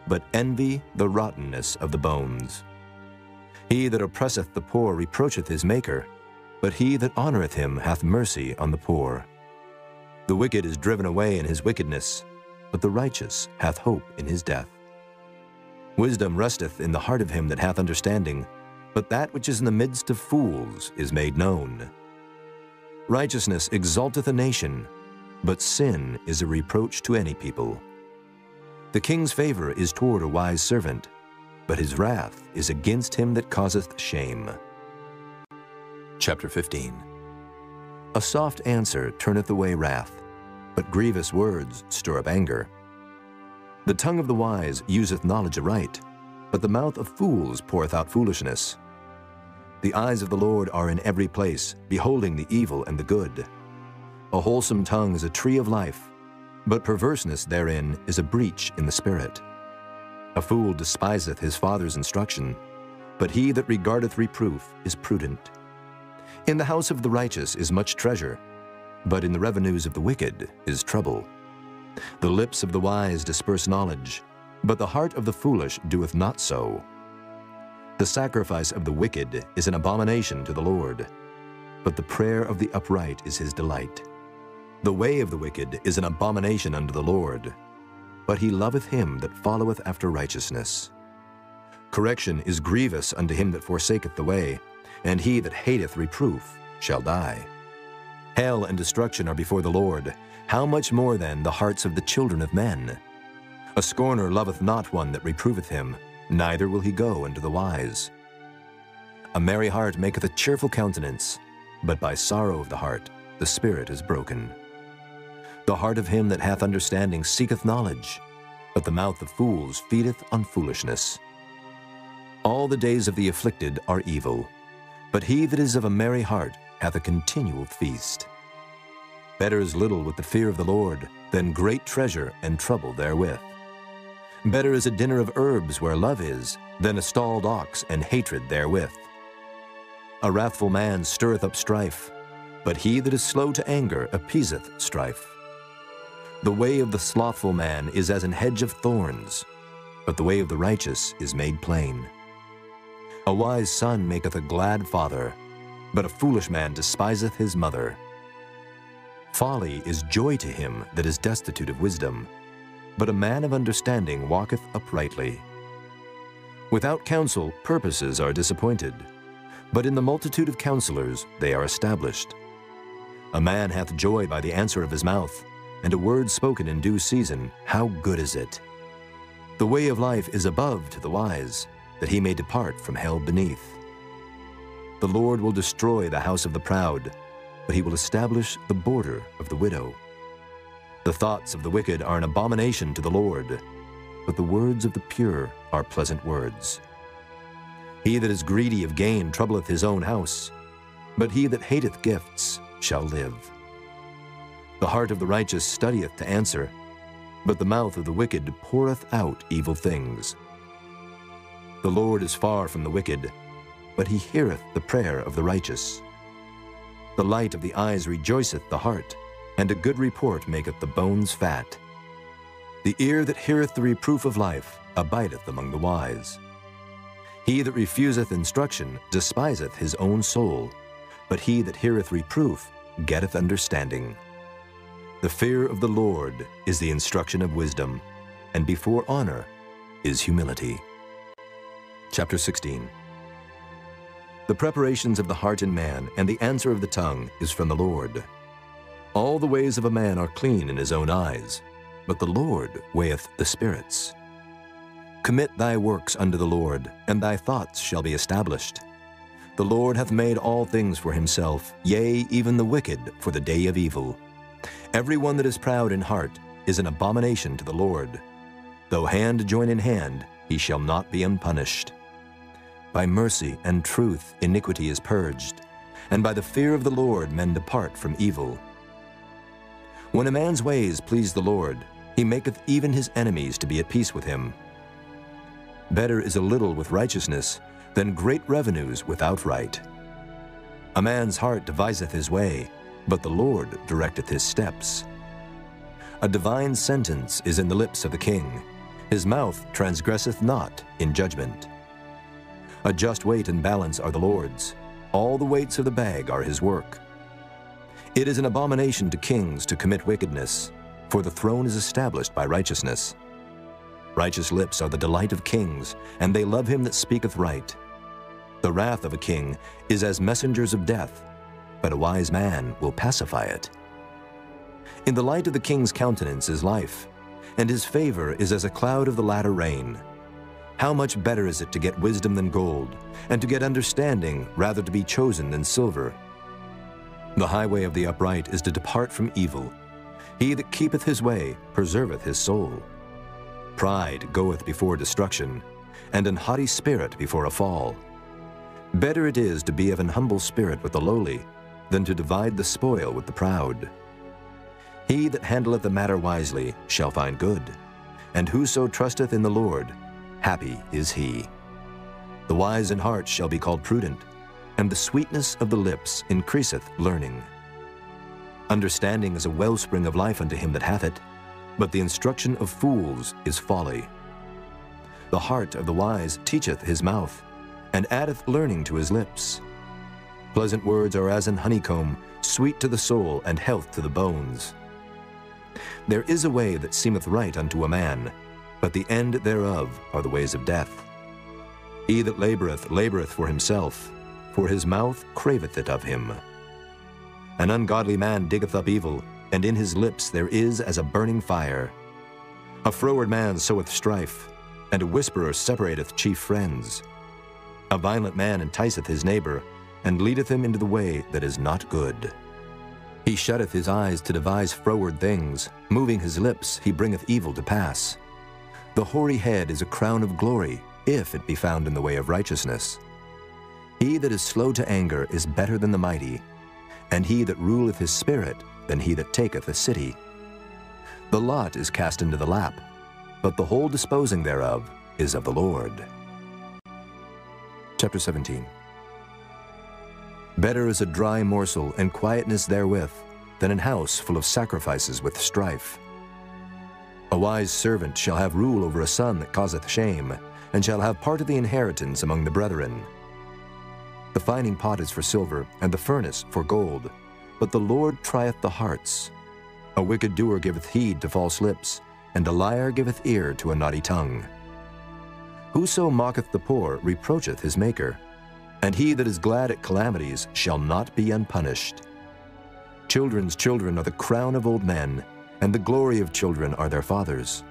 but envy the rottenness of the bones. He that oppresseth the poor reproacheth his Maker, but he that honoreth him hath mercy on the poor. The wicked is driven away in his wickedness, but the righteous hath hope in his death. Wisdom resteth in the heart of him that hath understanding, but that which is in the midst of fools is made known. Righteousness exalteth a nation, but sin is a reproach to any people. The king's favor is toward a wise servant, but his wrath is against him that causeth shame. Chapter 15. A soft answer turneth away wrath, but grievous words stir up anger. The tongue of the wise useth knowledge aright, but the mouth of fools poureth out foolishness. The eyes of the Lord are in every place, beholding the evil and the good. A wholesome tongue is a tree of life, but perverseness therein is a breach in the spirit. A fool despiseth his father's instruction, but he that regardeth reproof is prudent. In the house of the righteous is much treasure, but in the revenues of the wicked is trouble. The lips of the wise disperse knowledge, but the heart of the foolish doeth not so. The sacrifice of the wicked is an abomination to the Lord, but the prayer of the upright is his delight. The way of the wicked is an abomination unto the Lord, but he loveth him that followeth after righteousness. Correction is grievous unto him that forsaketh the way, and he that hateth reproof shall die. Hell and destruction are before the Lord. How much more then the hearts of the children of men? A scorner loveth not one that reproveth him, neither will he go unto the wise. A merry heart maketh a cheerful countenance, but by sorrow of the heart the spirit is broken. The heart of him that hath understanding seeketh knowledge, but the mouth of fools feedeth on foolishness. All the days of the afflicted are evil, but he that is of a merry heart hath a continual feast. Better is little with the fear of the Lord than great treasure and trouble therewith. Better is a dinner of herbs where love is than a stalled ox and hatred therewith. A wrathful man stirreth up strife, but he that is slow to anger appeaseth strife. The way of the slothful man is as an hedge of thorns, but the way of the righteous is made plain. A wise son maketh a glad father, but a foolish man despiseth his mother. Folly is joy to him that is destitute of wisdom, but a man of understanding walketh uprightly. Without counsel purposes are disappointed, but in the multitude of counselors they are established. A man hath joy by the answer of his mouth, and a word spoken in due season, how good is it? The way of life is above to the wise, that he may depart from hell beneath. The Lord will destroy the house of the proud, but he will establish the border of the widow. The thoughts of the wicked are an abomination to the Lord, but the words of the pure are pleasant words. He that is greedy of gain troubleth his own house, but he that hateth gifts shall live. The heart of the righteous studieth to answer, but the mouth of the wicked poureth out evil things. The Lord is far from the wicked, but he heareth the prayer of the righteous. The light of the eyes rejoiceth the heart, and a good report maketh the bones fat. The ear that heareth the reproof of life abideth among the wise. He that refuseth instruction despiseth his own soul, but he that heareth reproof getteth understanding. The fear of the Lord is the instruction of wisdom, and before honor is humility. Chapter 16. The preparations of the heart in man and the answer of the tongue is from the Lord. All the ways of a man are clean in his own eyes, but the Lord weigheth the spirits. Commit thy works unto the Lord, and thy thoughts shall be established. The Lord hath made all things for himself, yea, even the wicked for the day of evil. Every one that is proud in heart is an abomination to the Lord. Though hand join in hand, he shall not be unpunished. By mercy and truth iniquity is purged, and by the fear of the Lord men depart from evil. When a man's ways please the Lord, he maketh even his enemies to be at peace with him. Better is a little with righteousness than great revenues without right. A man's heart deviseth his way, but the Lord directeth his steps. A divine sentence is in the lips of the king. His mouth transgresseth not in judgment. A just weight and balance are the Lord's. All the weights of the bag are his work. It is an abomination to kings to commit wickedness, for the throne is established by righteousness. Righteous lips are the delight of kings, and they love him that speaketh right. The wrath of a king is as messengers of death, but a wise man will pacify it. In the light of the king's countenance is life, and his favor is as a cloud of the latter rain. How much better is it to get wisdom than gold, and to get understanding rather to be chosen than silver? The highway of the upright is to depart from evil. He that keepeth his way preserveth his soul. Pride goeth before destruction, and an haughty spirit before a fall. Better it is to be of an humble spirit with the lowly, than to divide the spoil with the proud. He that handleth the matter wisely shall find good, and whoso trusteth in the Lord, happy is he. The wise in heart shall be called prudent, and the sweetness of the lips increaseth learning. Understanding is a wellspring of life unto him that hath it, but the instruction of fools is folly. The heart of the wise teacheth his mouth, and addeth learning to his lips. Pleasant words are as an honeycomb, sweet to the soul and health to the bones. There is a way that seemeth right unto a man, but the end thereof are the ways of death. He that laboureth, laboureth for himself, for his mouth craveth it of him. An ungodly man diggeth up evil, and in his lips there is as a burning fire. A froward man soweth strife, and a whisperer separateth chief friends. A violent man enticeth his neighbor, and leadeth him into the way that is not good. He shutteth his eyes to devise froward things, moving his lips he bringeth evil to pass. The hoary head is a crown of glory, if it be found in the way of righteousness. He that is slow to anger is better than the mighty, and he that ruleth his spirit than he that taketh a city. The lot is cast into the lap, but the whole disposing thereof is of the Lord. Chapter 17. Better is a dry morsel and quietness therewith than an house full of sacrifices with strife. A wise servant shall have rule over a son that causeth shame, and shall have part of the inheritance among the brethren. The fining pot is for silver, and the furnace for gold, but the Lord trieth the hearts. A wicked doer giveth heed to false lips, and a liar giveth ear to a naughty tongue. Whoso mocketh the poor reproacheth his Maker, and he that is glad at calamities shall not be unpunished. Children's children are the crown of old men, and the glory of children are their fathers.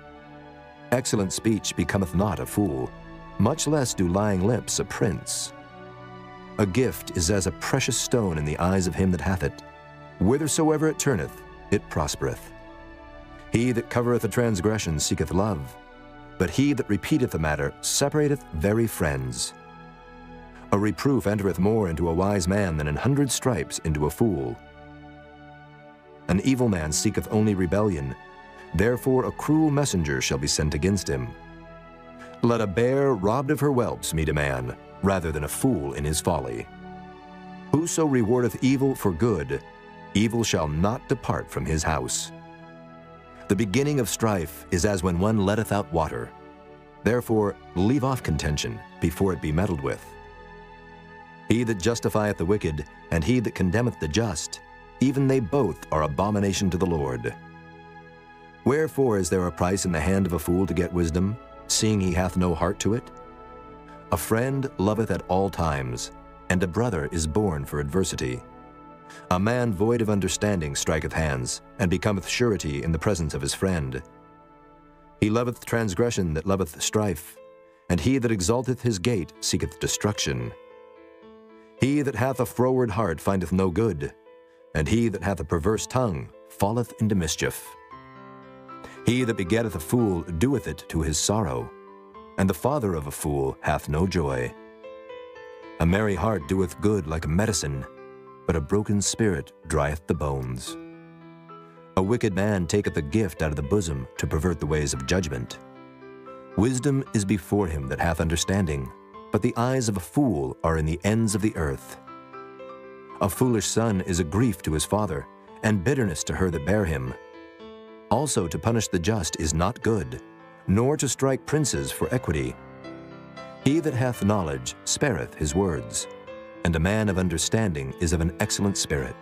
Excellent speech becometh not a fool, much less do lying lips a prince. A gift is as a precious stone in the eyes of him that hath it. Whithersoever it turneth, it prospereth. He that covereth a transgression seeketh love, but he that repeateth a matter separateth very friends. A reproof entereth more into a wise man than 100 stripes into a fool. An evil man seeketh only rebellion, therefore a cruel messenger shall be sent against him. Let a bear robbed of her whelps meet a man, rather than a fool in his folly. Whoso rewardeth evil for good, evil shall not depart from his house. The beginning of strife is as when one letteth out water. Therefore leave off contention before it be meddled with. He that justifieth the wicked, and he that condemneth the just, even they both are abomination to the Lord. Wherefore is there a price in the hand of a fool to get wisdom, seeing he hath no heart to it? A friend loveth at all times, and a brother is born for adversity. A man void of understanding striketh hands, and becometh surety in the presence of his friend. He loveth transgression that loveth strife, and he that exalteth his gate seeketh destruction. He that hath a froward heart findeth no good, and he that hath a perverse tongue falleth into mischief. He that begetteth a fool doeth it to his sorrow, and the father of a fool hath no joy. A merry heart doeth good like a medicine, but a broken spirit drieth the bones. A wicked man taketh a gift out of the bosom to pervert the ways of judgment. Wisdom is before him that hath understanding, but the eyes of a fool are in the ends of the earth. A foolish son is a grief to his father, and bitterness to her that bare him. Also to punish the just is not good, nor to strike princes for equity. He that hath knowledge spareth his words, and a man of understanding is of an excellent spirit.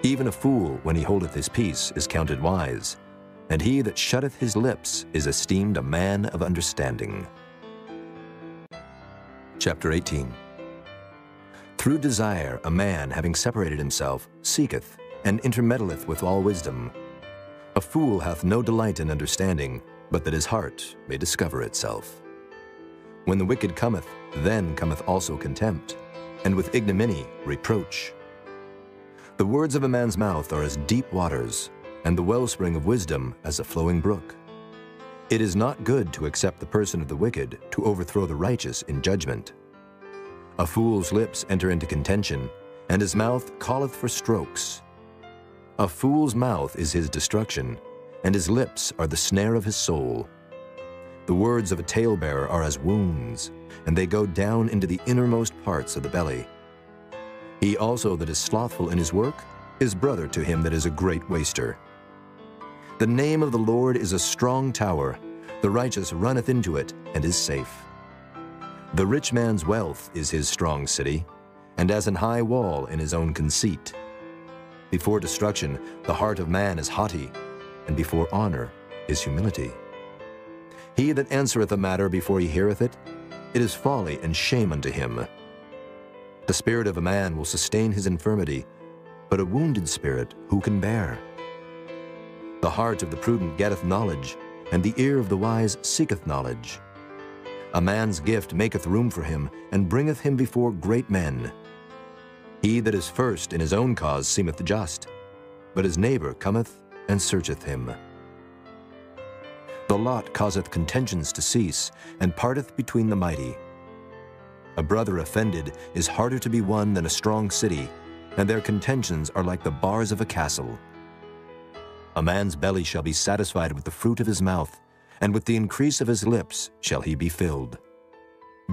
Even a fool, when he holdeth his peace, is counted wise, and he that shutteth his lips is esteemed a man of understanding. Chapter 18. Through desire a man, having separated himself, seeketh, and intermeddleth with all wisdom. A fool hath no delight in understanding, but that his heart may discover itself. When the wicked cometh, then cometh also contempt, and with ignominy reproach. The words of a man's mouth are as deep waters, and the wellspring of wisdom as a flowing brook. It is not good to accept the person of the wicked, to overthrow the righteous in judgment. A fool's lips enter into contention, and his mouth calleth for strokes. A fool's mouth is his destruction, and his lips are the snare of his soul. The words of a talebearer are as wounds, and they go down into the innermost parts of the belly. He also that is slothful in his work is brother to him that is a great waster. The name of the Lord is a strong tower. The righteous runneth into it and is safe. The rich man's wealth is his strong city, and as an high wall in his own conceit. Before destruction the heart of man is haughty, and before honor is humility. He that answereth a matter before he heareth it, it is folly and shame unto him. The spirit of a man will sustain his infirmity, but a wounded spirit who can bear? The heart of the prudent getteth knowledge, and the ear of the wise seeketh knowledge. A man's gift maketh room for him, and bringeth him before great men. He that is first in his own cause seemeth just, but his neighbor cometh and searcheth him. The lot causeth contentions to cease, and parteth between the mighty. A brother offended is harder to be won than a strong city, and their contentions are like the bars of a castle. A man's belly shall be satisfied with the fruit of his mouth, and with the increase of his lips shall he be filled.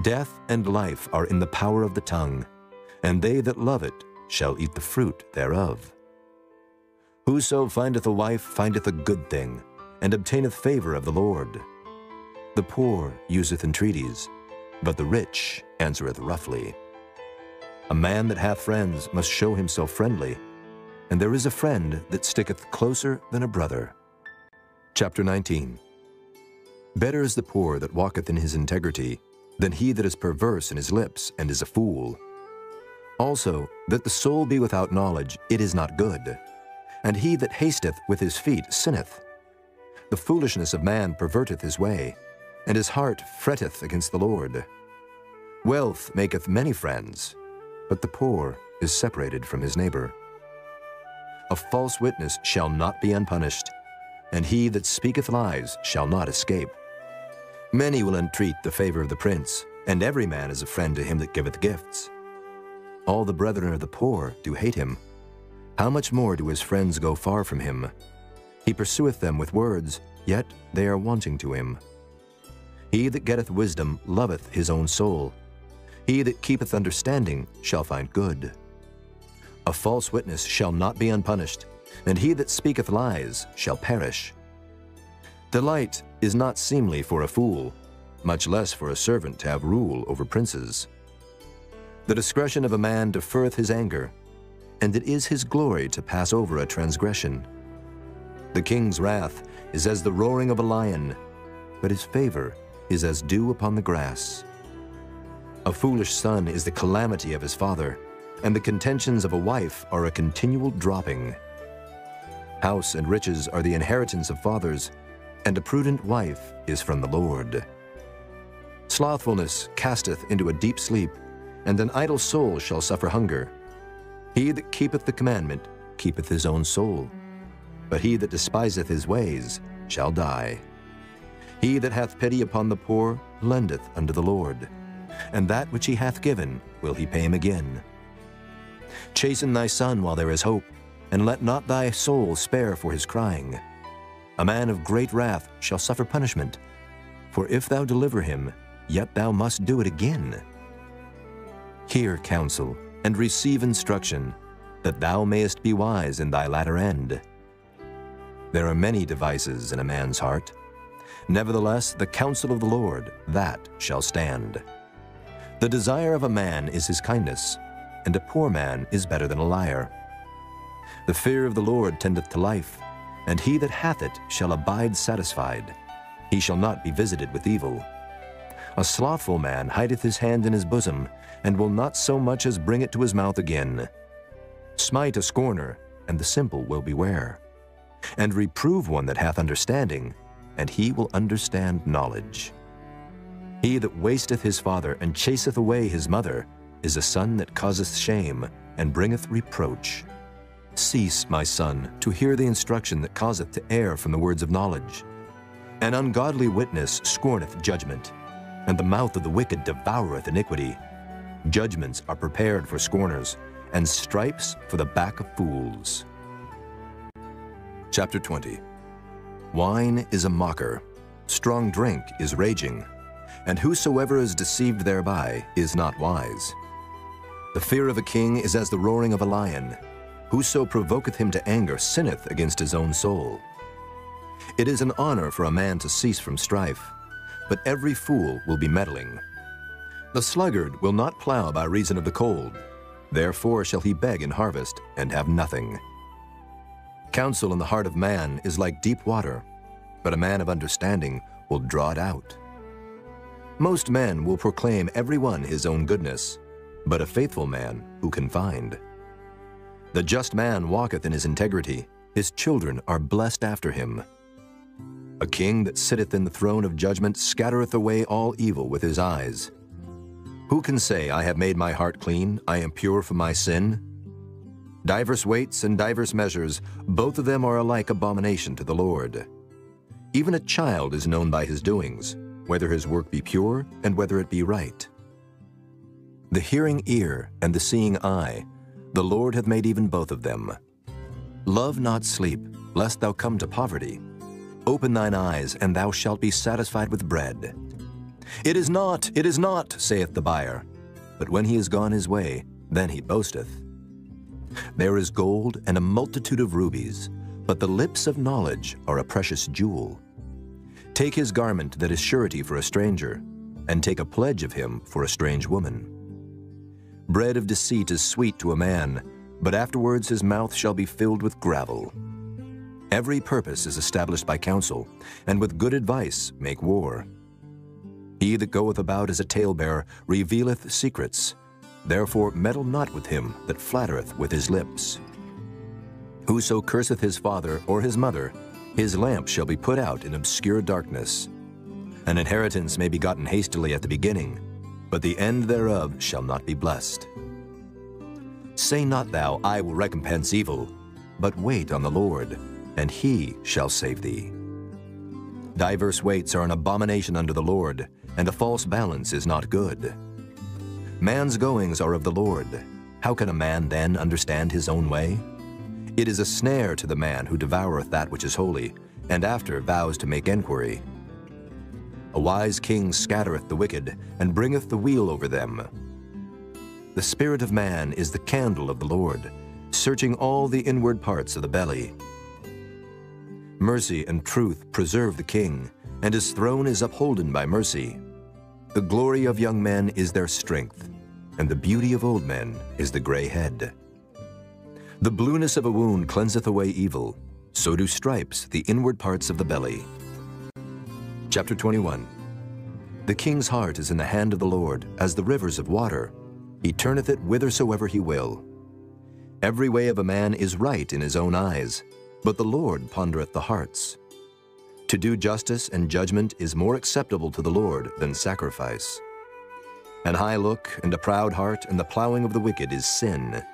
Death and life are in the power of the tongue, and they that love it shall eat the fruit thereof. Whoso findeth a wife findeth a good thing, and obtaineth favor of the Lord. The poor useth entreaties, but the rich answereth roughly. A man that hath friends must show himself friendly, and there is a friend that sticketh closer than a brother. Chapter 19. Better is the poor that walketh in his integrity, than he that is perverse in his lips and is a fool. Also, that the soul be without knowledge, it is not good, and he that hasteth with his feet sinneth. The foolishness of man perverteth his way, and his heart fretteth against the Lord. Wealth maketh many friends, but the poor is separated from his neighbor. A false witness shall not be unpunished, and he that speaketh lies shall not escape. Many will entreat the favor of the prince, and every man is a friend to him that giveth gifts. All the brethren of the poor do hate him. How much more do his friends go far from him? He pursueth them with words, yet they are wanting to him. He that getteth wisdom loveth his own soul. He that keepeth understanding shall find good. A false witness shall not be unpunished, and he that speaketh lies shall perish. Delight is not seemly for a fool, much less for a servant to have rule over princes. The discretion of a man deferreth his anger, and it is his glory to pass over a transgression. The king's wrath is as the roaring of a lion, but his favor is as dew upon the grass. A foolish son is the calamity of his father, and the contentions of a wife are a continual dropping. House and riches are the inheritance of fathers, and a prudent wife is from the Lord. Slothfulness casteth into a deep sleep, and an idle soul shall suffer hunger. He that keepeth the commandment keepeth his own soul, but he that despiseth his ways shall die. He that hath pity upon the poor lendeth unto the Lord, and that which he hath given will he pay him again. Chasten thy son while there is hope, and let not thy soul spare for his crying. A man of great wrath shall suffer punishment, for if thou deliver him, yet thou must do it again. Hear counsel, and receive instruction, that thou mayest be wise in thy latter end. There are many devices in a man's heart. Nevertheless, the counsel of the Lord, that shall stand. The desire of a man is his kindness, and a poor man is better than a liar. The fear of the Lord tendeth to life, and he that hath it shall abide satisfied. He shall not be visited with evil. A slothful man hideth his hand in his bosom, and will not so much as bring it to his mouth again. Smite a scorner, and the simple will beware. And reprove one that hath understanding, and he will understand knowledge. He that wasteth his father and chaseth away his mother is a son that causeth shame and bringeth reproach. Cease, my son, to hear the instruction that causeth to err from the words of knowledge. An ungodly witness scorneth judgment, and the mouth of the wicked devoureth iniquity. Judgments are prepared for scorners, and stripes for the back of fools. Chapter 20. Wine is a mocker, strong drink is raging, and whosoever is deceived thereby is not wise. The fear of a king is as the roaring of a lion. Whoso provoketh him to anger sinneth against his own soul. It is an honor for a man to cease from strife, but every fool will be meddling. The sluggard will not plow by reason of the cold, therefore shall he beg in harvest and have nothing. Counsel in the heart of man is like deep water, but a man of understanding will draw it out. Most men will proclaim every one his own goodness, but a faithful man who can find? The just man walketh in his integrity. His children are blessed after him. A king that sitteth in the throne of judgment scattereth away all evil with his eyes. Who can say, I have made my heart clean, I am pure from my sin? Divers weights and divers measures, both of them are alike abomination to the Lord. Even a child is known by his doings, whether his work be pure and whether it be right. The hearing ear and the seeing eye, the Lord hath made even both of them. Love not sleep, lest thou come to poverty. Open thine eyes, and thou shalt be satisfied with bread. It is not, saith the buyer. But when he is gone his way, then he boasteth. There is gold and a multitude of rubies, but the lips of knowledge are a precious jewel. Take his garment that is surety for a stranger, and take a pledge of him for a strange woman. Bread of deceit is sweet to a man, but afterwards his mouth shall be filled with gravel. Every purpose is established by counsel, and with good advice make war. He that goeth about as a talebearer revealeth secrets. Therefore meddle not with him that flattereth with his lips. Whoso curseth his father or his mother, his lamp shall be put out in obscure darkness. An inheritance may be gotten hastily at the beginning, but the end thereof shall not be blessed. Say not thou, I will recompense evil, but wait on the Lord, and he shall save thee. Diverse weights are an abomination unto the Lord, and a false balance is not good. Man's goings are of the Lord. How can a man then understand his own way? It is a snare to the man who devoureth that which is holy, and after vows to make enquiry. A wise king scattereth the wicked, and bringeth the wheel over them. The spirit of man is the candle of the Lord, searching all the inward parts of the belly. Mercy and truth preserve the king, and his throne is upholden by mercy. The glory of young men is their strength, and the beauty of old men is the gray head. The blueness of a wound cleanseth away evil, so do stripes the inward parts of the belly. Chapter 21. The king's heart is in the hand of the Lord, as the rivers of water. He turneth it whithersoever he will. Every way of a man is right in his own eyes, but the Lord pondereth the hearts. To do justice and judgment is more acceptable to the Lord than sacrifice. An high look and a proud heart and the plowing of the wicked is sin.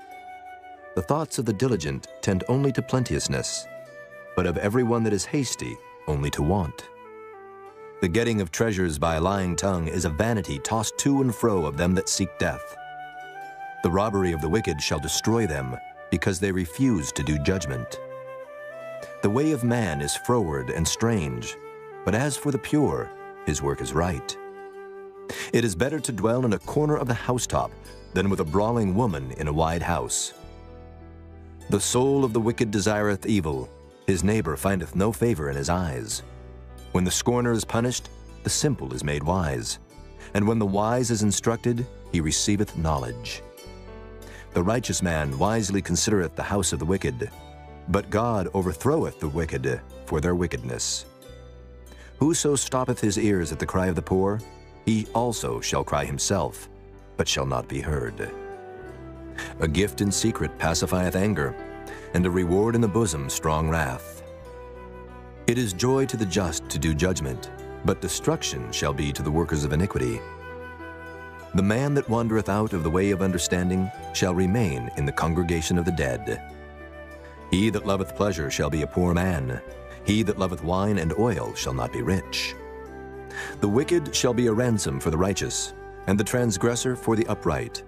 The thoughts of the diligent tend only to plenteousness, but of every one that is hasty only to want. The getting of treasures by a lying tongue is a vanity tossed to and fro of them that seek death. The robbery of the wicked shall destroy them, because they refuse to do judgment. The way of man is froward and strange, but as for the pure, his work is right. It is better to dwell in a corner of the housetop than with a brawling woman in a wide house. The soul of the wicked desireth evil, his neighbor findeth no favor in his eyes. When the scorner is punished, the simple is made wise, and when the wise is instructed, he receiveth knowledge. The righteous man wisely considereth the house of the wicked, but God overthroweth the wicked for their wickedness. Whoso stoppeth his ears at the cry of the poor, he also shall cry himself, but shall not be heard. A gift in secret pacifieth anger, and a reward in the bosom strong wrath. It is joy to the just to do judgment, but destruction shall be to the workers of iniquity. The man that wandereth out of the way of understanding shall remain in the congregation of the dead. He that loveth pleasure shall be a poor man. He that loveth wine and oil shall not be rich. The wicked shall be a ransom for the righteous, and the transgressor for the upright.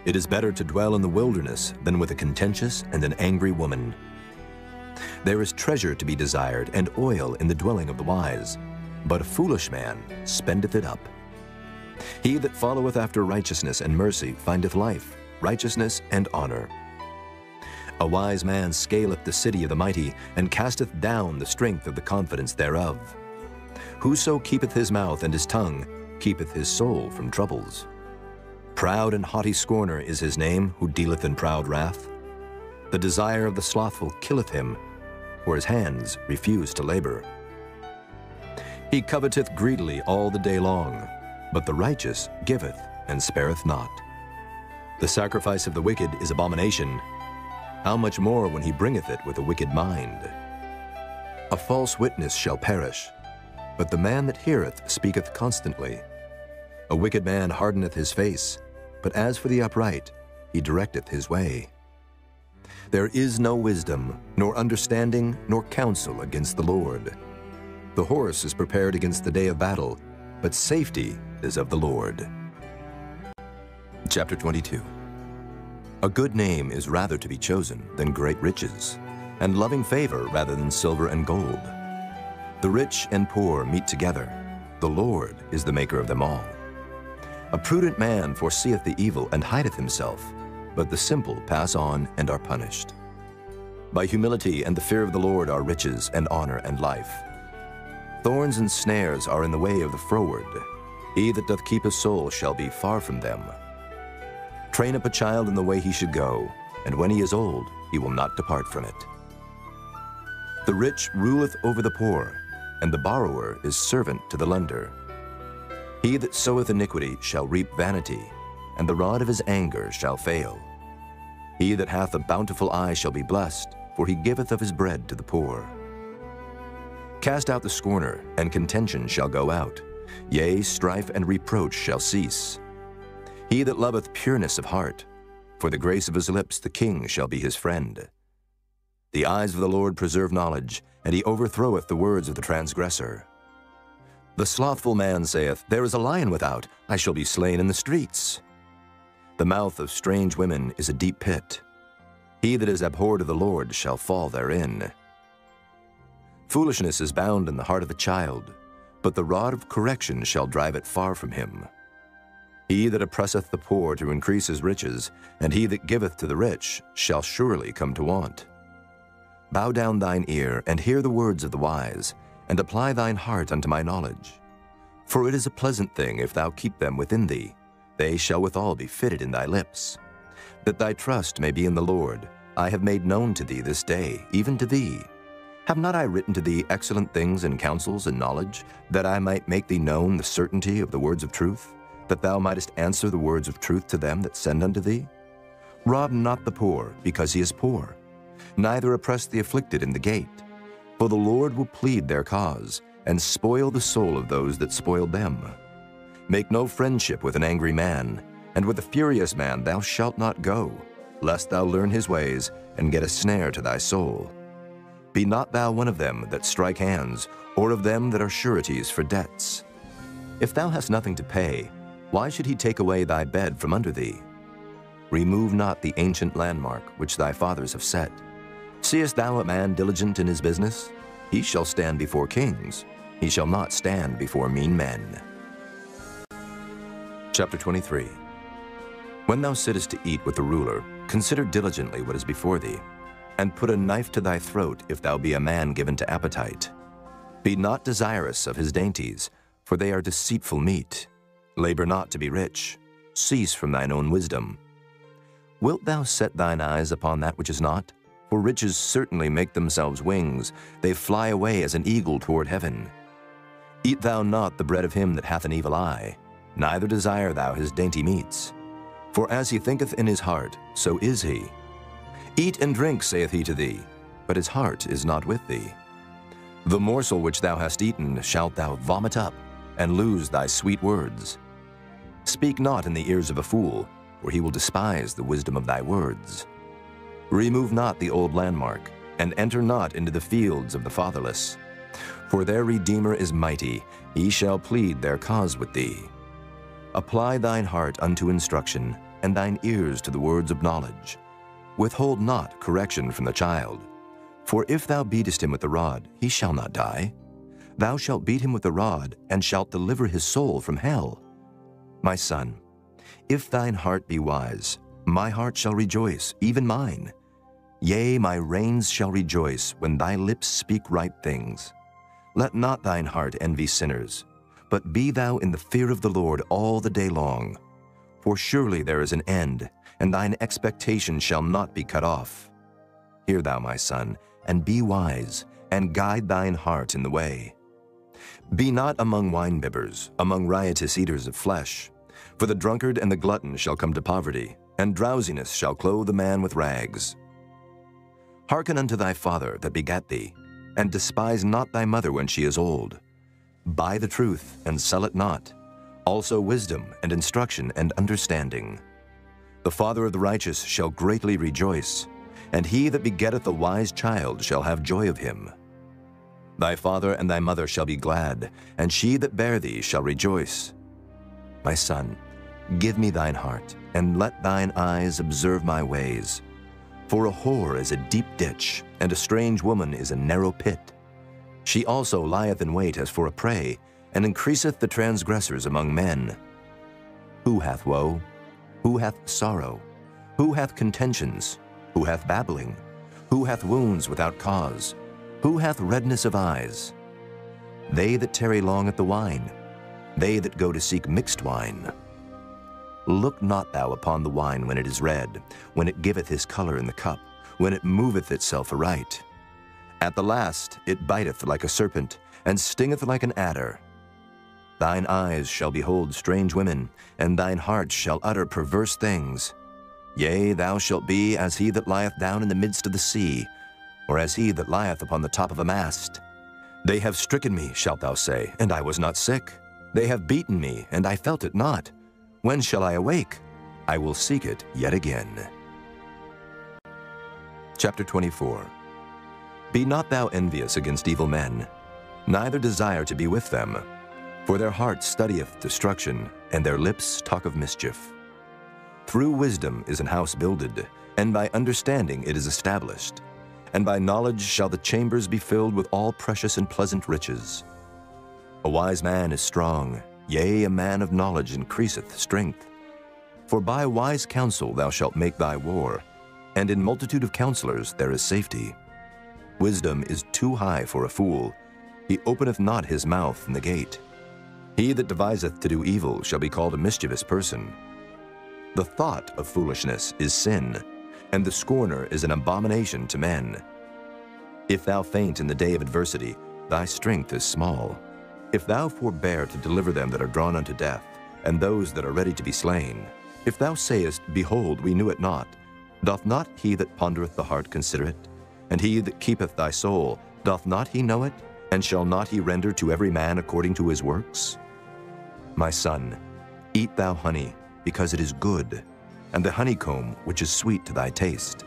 It is better to dwell in the wilderness than with a contentious and an angry woman. There is treasure to be desired, and oil in the dwelling of the wise, but a foolish man spendeth it up. He that followeth after righteousness and mercy findeth life, righteousness, and honor. A wise man scaleth the city of the mighty, and casteth down the strength of the confidence thereof. Whoso keepeth his mouth and his tongue keepeth his soul from troubles. Proud and haughty scorner is his name, who dealeth in proud wrath. The desire of the slothful killeth him, for his hands refuse to labor. He coveteth greedily all the day long, but the righteous giveth and spareth not. The sacrifice of the wicked is abomination. how much more when he bringeth it with a wicked mind? A false witness shall perish, but the man that heareth speaketh constantly. A wicked man hardeneth his face, but as for the upright, he directeth his way. There is no wisdom, nor understanding, nor counsel against the Lord. The horse is prepared against the day of battle, but safety is of the Lord. Chapter 22. A good name is rather to be chosen than great riches, and loving favor rather than silver and gold. The rich and poor meet together. The Lord is the maker of them all. A prudent man foreseeth the evil and hideth himself, but the simple pass on and are punished. By humility and the fear of the Lord are riches and honor and life. Thorns and snares are in the way of the froward. He that doth keep his soul shall be far from them. Train up a child in the way he should go, and when he is old, he will not depart from it. The rich ruleth over the poor, and the borrower is servant to the lender. He that soweth iniquity shall reap vanity, and the rod of his anger shall fail. He that hath a bountiful eye shall be blessed, for he giveth of his bread to the poor. Cast out the scorner, and contention shall go out. Yea, strife and reproach shall cease. He that loveth pureness of heart, for the grace of his lips the king shall be his friend. The eyes of the Lord preserve knowledge, and he overthroweth the words of the transgressor. The slothful man saith, There is a lion without, I shall be slain in the streets. The mouth of strange women is a deep pit. He that is abhorred of the Lord shall fall therein. Foolishness is bound in the heart of a child, but the rod of correction shall drive it far from him. He that oppresseth the poor to increase his riches, and he that giveth to the rich, shall surely come to want. Bow down thine ear, and hear the words of the wise, and apply thine heart unto my knowledge. For it is a pleasant thing if thou keep them within thee. They shall withal be fitted in thy lips. That thy trust may be in the Lord, I have made known to thee this day, even to thee. Have not I written to thee excellent things and counsels and knowledge, that I might make thee known the certainty of the words of truth, that thou mightest answer the words of truth to them that send unto thee? Rob not the poor, because he is poor, neither oppress the afflicted in the gate. For the Lord will plead their cause, and spoil the soul of those that spoiled them. Make no friendship with an angry man, and with a furious man thou shalt not go, lest thou learn his ways, and get a snare to thy soul. Be not thou one of them that strike hands, or of them that are sureties for debts. If thou hast nothing to pay, why should he take away thy bed from under thee? Remove not the ancient landmark which thy fathers have set. Seest thou a man diligent in his business? He shall stand before kings. He shall not stand before mean men. Chapter 23. When thou sittest to eat with the ruler, consider diligently what is before thee, and put a knife to thy throat if thou be a man given to appetite. Be not desirous of his dainties, for they are deceitful meat. Labor not to be rich. Cease from thine own wisdom. Wilt thou set thine eyes upon that which is not? For riches certainly make themselves wings. They fly away as an eagle toward heaven. Eat thou not the bread of him that hath an evil eye, neither desire thou his dainty meats. For as he thinketh in his heart, so is he. Eat and drink, saith he to thee, but his heart is not with thee. The morsel which thou hast eaten shalt thou vomit up, and lose thy sweet words. Speak not in the ears of a fool, for he will despise the wisdom of thy words. Remove not the old landmark, and enter not into the fields of the fatherless. For their Redeemer is mighty, he shall plead their cause with thee. Apply thine heart unto instruction, and thine ears to the words of knowledge. Withhold not correction from the child. For if thou beatest him with the rod, he shall not die. Thou shalt beat him with the rod, and shalt deliver his soul from hell. My son, if thine heart be wise, my heart shall rejoice, even mine. Yea, my reins shall rejoice when thy lips speak right things. Let not thine heart envy sinners, but be thou in the fear of the Lord all the day long. For surely there is an end, and thine expectation shall not be cut off. Hear thou, my son, and be wise, and guide thine heart in the way. Be not among winebibbers, among riotous eaters of flesh. For the drunkard and the glutton shall come to poverty, and drowsiness shall clothe the man with rags. Hearken unto thy father that begat thee, and despise not thy mother when she is old. Buy the truth, and sell it not, also wisdom and instruction and understanding. The father of the righteous shall greatly rejoice, and he that begetteth a wise child shall have joy of him. Thy father and thy mother shall be glad, and she that bare thee shall rejoice. My son, give me thine heart, and let thine eyes observe my ways. For a whore is a deep ditch, and a strange woman is a narrow pit. She also lieth in wait as for a prey, and increaseth the transgressors among men. Who hath woe? Who hath sorrow? Who hath contentions? Who hath babbling? Who hath wounds without cause? Who hath redness of eyes? They that tarry long at the wine, they that go to seek mixed wine. Look not thou upon the wine when it is red, when it giveth his color in the cup, when it moveth itself aright. At the last it biteth like a serpent, and stingeth like an adder. Thine eyes shall behold strange women, and thine heart shall utter perverse things. Yea, thou shalt be as he that lieth down in the midst of the sea, or as he that lieth upon the top of a mast. They have stricken me, shalt thou say, and I was not sick. They have beaten me, and I felt it not. When shall I awake? I will seek it yet again. Chapter 24. Be not thou envious against evil men, neither desire to be with them. For their heart studieth destruction, and their lips talk of mischief. Through wisdom is an house builded, and by understanding it is established. And by knowledge shall the chambers be filled with all precious and pleasant riches. A wise man is strong, yea, a man of knowledge increaseth strength. For by wise counsel thou shalt make thy war, and in multitude of counselors there is safety. Wisdom is too high for a fool. He openeth not his mouth in the gate. He that deviseth to do evil shall be called a mischievous person. The thought of foolishness is sin, and the scorner is an abomination to men. If thou faint in the day of adversity, thy strength is small. If thou forbear to deliver them that are drawn unto death, and those that are ready to be slain, if thou sayest, Behold, we knew it not, doth not he that pondereth the heart consider it? And he that keepeth thy soul, doth not he know it? And shall not he render to every man according to his works? My son, eat thou honey, because it is good, and the honeycomb which is sweet to thy taste.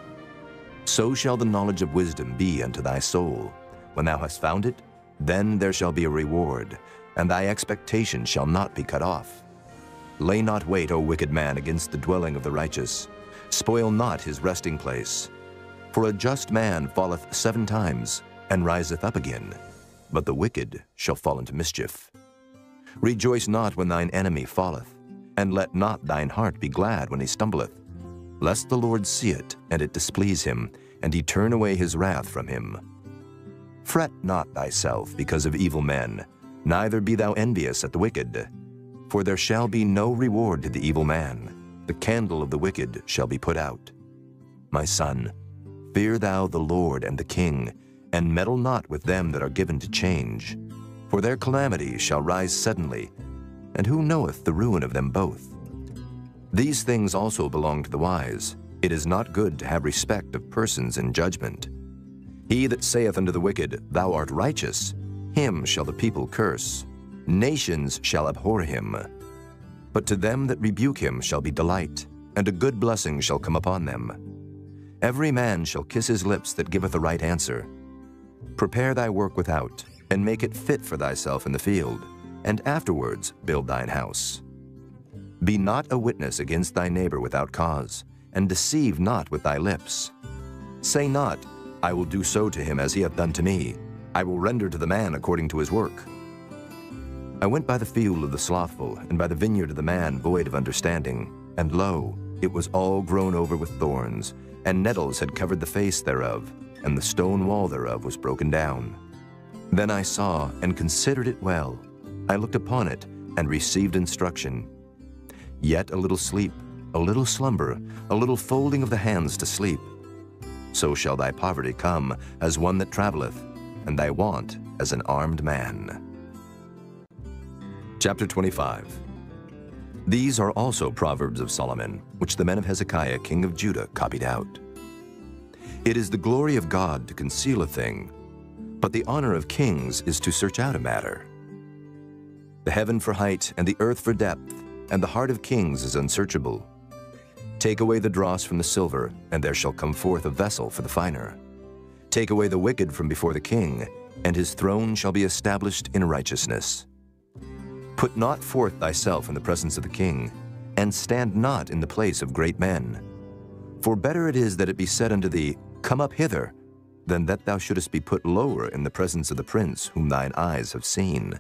So shall the knowledge of wisdom be unto thy soul. When thou hast found it, then there shall be a reward, and thy expectation shall not be cut off. Lay not wait, O wicked man, against the dwelling of the righteous. Spoil not his resting place. For a just man falleth 7 times, and riseth up again, but the wicked shall fall into mischief. Rejoice not when thine enemy falleth, and let not thine heart be glad when he stumbleth, lest the Lord see it, and it displease him, and he turn away his wrath from him. Fret not thyself because of evil men, neither be thou envious at the wicked. For there shall be no reward to the evil man. The candle of the wicked shall be put out. My son, fear thou the Lord and the king, and meddle not with them that are given to change. For their calamity shall rise suddenly, and who knoweth the ruin of them both? These things also belong to the wise. It is not good to have respect of persons in judgment. He that saith unto the wicked, Thou art righteous, him shall the people curse. Nations shall abhor him. But to them that rebuke him shall be delight, and a good blessing shall come upon them. Every man shall kiss his lips that giveth a right answer. Prepare thy work without, and make it fit for thyself in the field, and afterwards build thine house. Be not a witness against thy neighbor without cause, and deceive not with thy lips. Say not, I will do so to him as he hath done to me. I will render to the man according to his work. I went by the field of the slothful, and by the vineyard of the man void of understanding, and lo, it was all grown over with thorns, and nettles had covered the face thereof, and the stone wall thereof was broken down. Then I saw and considered it well. I looked upon it, and received instruction. Yet a little sleep, a little slumber, a little folding of the hands to sleep. So shall thy poverty come as one that travelleth, and thy want as an armed man. Chapter 25. These are also Proverbs of Solomon, which the men of Hezekiah king of Judah copied out. It is the glory of God to conceal a thing, but the honor of kings is to search out a matter. The heaven for height and the earth for depth, and the heart of kings is unsearchable. Take away the dross from the silver, and there shall come forth a vessel for the finer. Take away the wicked from before the king, and his throne shall be established in righteousness. Put not forth thyself in the presence of the king, and stand not in the place of great men. For better it is that it be said unto thee, Come up hither, than that thou shouldest be put lower in the presence of the prince whom thine eyes have seen.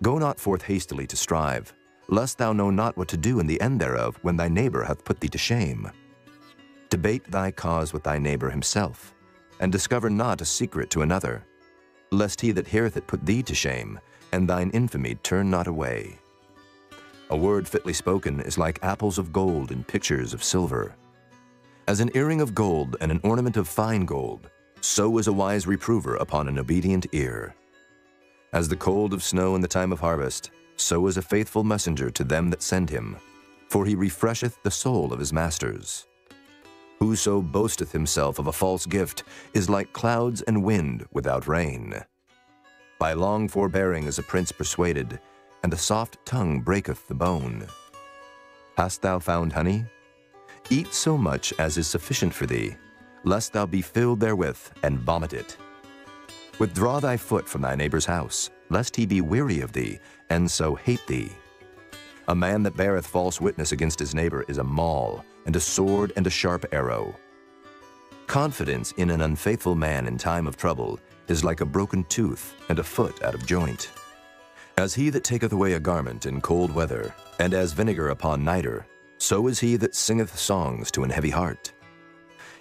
Go not forth hastily to strive, lest thou know not what to do in the end thereof when thy neighbor hath put thee to shame. Debate thy cause with thy neighbor himself, and discover not a secret to another, lest he that heareth it put thee to shame, and thine infamy turn not away. A word fitly spoken is like apples of gold in pictures of silver. As an earring of gold and an ornament of fine gold, so is a wise reprover upon an obedient ear. As the cold of snow in the time of harvest, so is a faithful messenger to them that send him, for he refresheth the soul of his masters. Whoso boasteth himself of a false gift is like clouds and wind without rain. By long forbearing is a prince persuaded, and a soft tongue breaketh the bone. Hast thou found honey? Eat so much as is sufficient for thee, lest thou be filled therewith and vomit it. Withdraw thy foot from thy neighbor's house, lest he be weary of thee, and so hate thee. A man that beareth false witness against his neighbor is a maul, and a sword and a sharp arrow. Confidence in an unfaithful man in time of trouble is like a broken tooth and a foot out of joint. As he that taketh away a garment in cold weather, and as vinegar upon nitre, so is he that singeth songs to an heavy heart.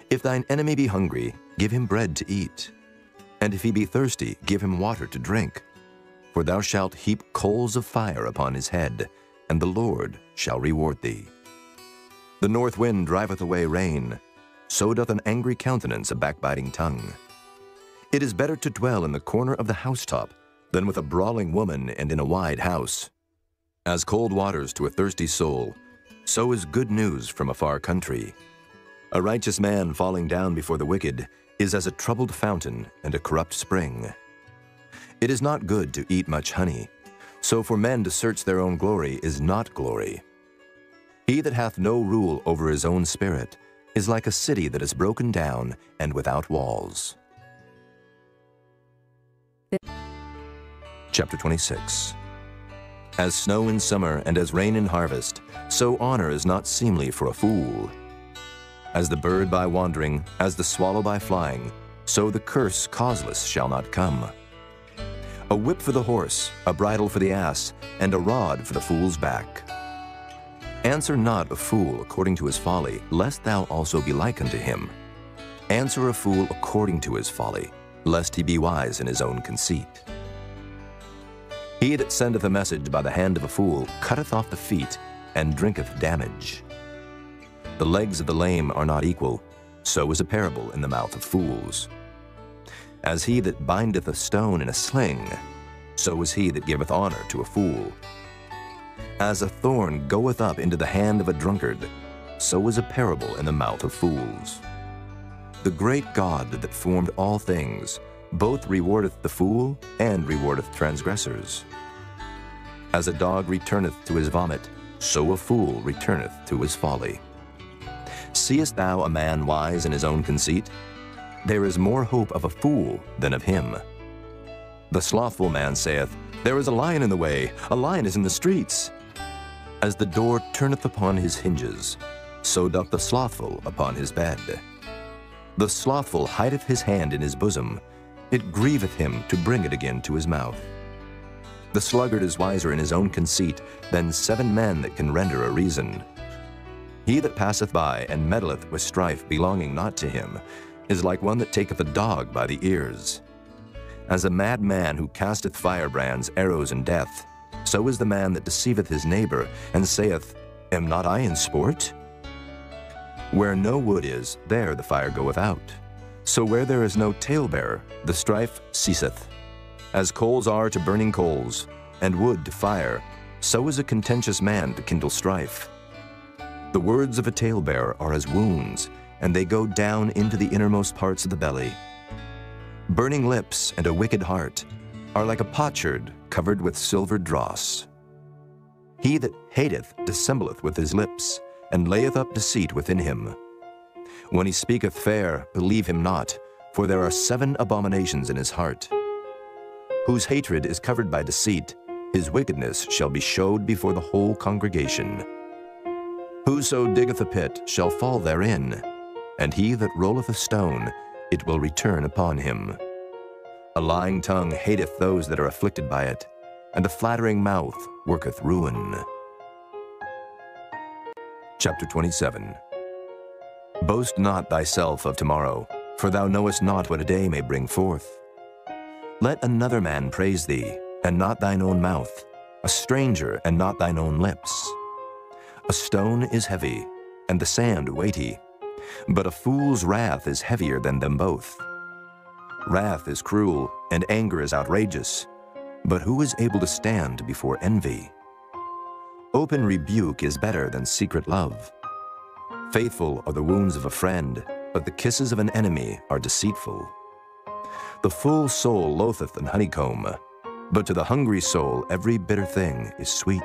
If thine enemy be hungry, give him bread to eat. And if he be thirsty, give him water to drink. For thou shalt heap coals of fire upon his head, and the Lord shall reward thee. The north wind driveth away rain, so doth an angry countenance a backbiting tongue. It is better to dwell in the corner of the housetop than with a brawling woman and in a wide house. As cold waters to a thirsty soul, so is good news from a far country. A righteous man falling down before the wicked is as a troubled fountain and a corrupt spring. It is not good to eat much honey, so for men to search their own glory is not glory. He that hath no rule over his own spirit is like a city that is broken down and without walls. Chapter 26. As snow in summer and as rain in harvest, so honor is not seemly for a fool. As the bird by wandering, as the swallow by flying, so the curse causeless shall not come. A whip for the horse, a bridle for the ass, and a rod for the fool's back. Answer not a fool according to his folly, lest thou also be like unto him. Answer a fool according to his folly, lest he be wise in his own conceit. He that sendeth a message by the hand of a fool cutteth off the feet, and drinketh damage. The legs of the lame are not equal, so is a parable in the mouth of fools. As he that bindeth a stone in a sling, so is he that giveth honor to a fool. As a thorn goeth up into the hand of a drunkard, so is a parable in the mouth of fools. The great God that formed all things both rewardeth the fool and rewardeth transgressors. As a dog returneth to his vomit, so a fool returneth to his folly. Seest thou a man wise in his own conceit? There is more hope of a fool than of him. The slothful man saith, There is a lion in the way, a lion is in the streets. As the door turneth upon his hinges, so doth the slothful upon his bed. The slothful hideth his hand in his bosom, it grieveth him to bring it again to his mouth. The sluggard is wiser in his own conceit than 7 men that can render a reason. He that passeth by and meddleth with strife belonging not to him is like one that taketh a dog by the ears. As a mad man who casteth firebrands, arrows, and death, so is the man that deceiveth his neighbor, and saith, Am not I in sport? Where no wood is, there the fire goeth out. So where there is no talebearer, the strife ceaseth. As coals are to burning coals, and wood to fire, so is a contentious man to kindle strife. The words of a talebearer are as wounds, and they go down into the innermost parts of the belly. Burning lips and a wicked heart are like a potsherd covered with silver dross. He that hateth dissembleth with his lips, and layeth up deceit within him. When he speaketh fair, believe him not, for there are 7 abominations in his heart. Whose hatred is covered by deceit, his wickedness shall be showed before the whole congregation. Whoso diggeth a pit shall fall therein, and he that rolleth a stone, it will return upon him. A lying tongue hateth those that are afflicted by it, and a flattering mouth worketh ruin. Chapter 27. Boast not thyself of tomorrow, for thou knowest not what a day may bring forth. Let another man praise thee, and not thine own mouth, a stranger, and not thine own lips. A stone is heavy, and the sand weighty, but a fool's wrath is heavier than them both. Wrath is cruel, and anger is outrageous, but who is able to stand before envy? Open rebuke is better than secret love. Faithful are the wounds of a friend, but the kisses of an enemy are deceitful. The full soul loatheth an honeycomb, but to the hungry soul every bitter thing is sweet.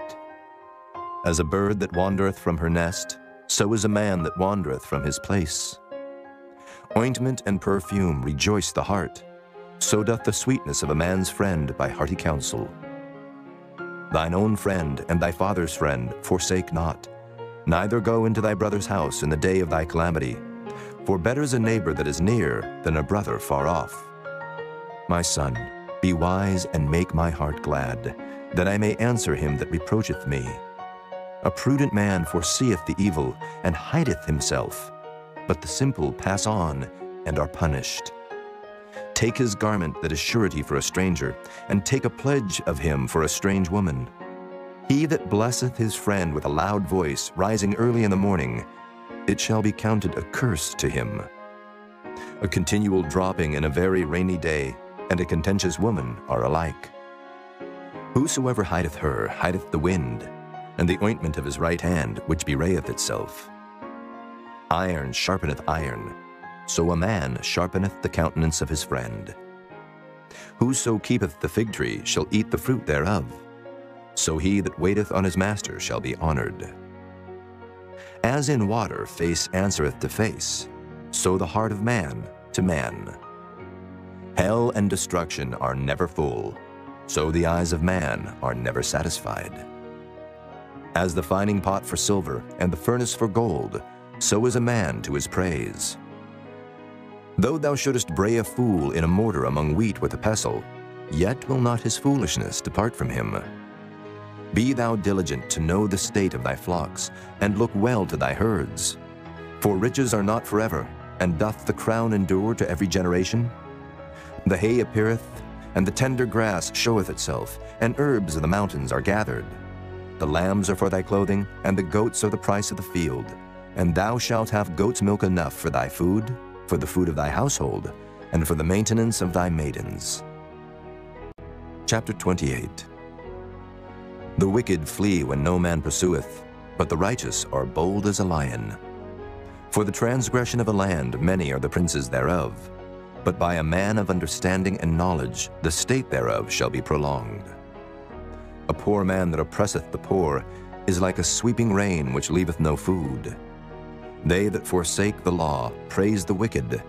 As a bird that wandereth from her nest, so is a man that wandereth from his place. Ointment and perfume rejoice the heart, so doth the sweetness of a man's friend by hearty counsel. Thine own friend and thy father's friend forsake not, neither go into thy brother's house in the day of thy calamity, for better is a neighbor that is near than a brother far off. My son, be wise and make my heart glad, that I may answer him that reproacheth me. A prudent man foreseeth the evil, and hideth himself, but the simple pass on and are punished. Take his garment that is surety for a stranger, and take a pledge of him for a strange woman. He that blesseth his friend with a loud voice, rising early in the morning, it shall be counted a curse to him. A continual dropping in a very rainy day, and a contentious woman are alike. Whosoever hideth her hideth the wind, and the ointment of his right hand, which bewrayeth itself. Iron sharpeneth iron, so a man sharpeneth the countenance of his friend. Whoso keepeth the fig tree shall eat the fruit thereof, so he that waiteth on his master shall be honored. As in water face answereth to face, so the heart of man to man. Hell and destruction are never full, so the eyes of man are never satisfied. As the fining pot for silver and the furnace for gold, so is a man to his praise. Though thou shouldest bray a fool in a mortar among wheat with a pestle, yet will not his foolishness depart from him. Be thou diligent to know the state of thy flocks, and look well to thy herds. For riches are not forever, and doth the crown endure to every generation? The hay appeareth, and the tender grass showeth itself, and herbs of the mountains are gathered. The lambs are for thy clothing, and the goats are the price of the field. And thou shalt have goat's milk enough for thy food, for the food of thy household, and for the maintenance of thy maidens. Chapter 28. The wicked flee when no man pursueth, but the righteous are bold as a lion. For the transgression of a land many are the princes thereof, but by a man of understanding and knowledge the state thereof shall be prolonged. A poor man that oppresseth the poor is like a sweeping rain which leaveth no food. They that forsake the law praise the wicked,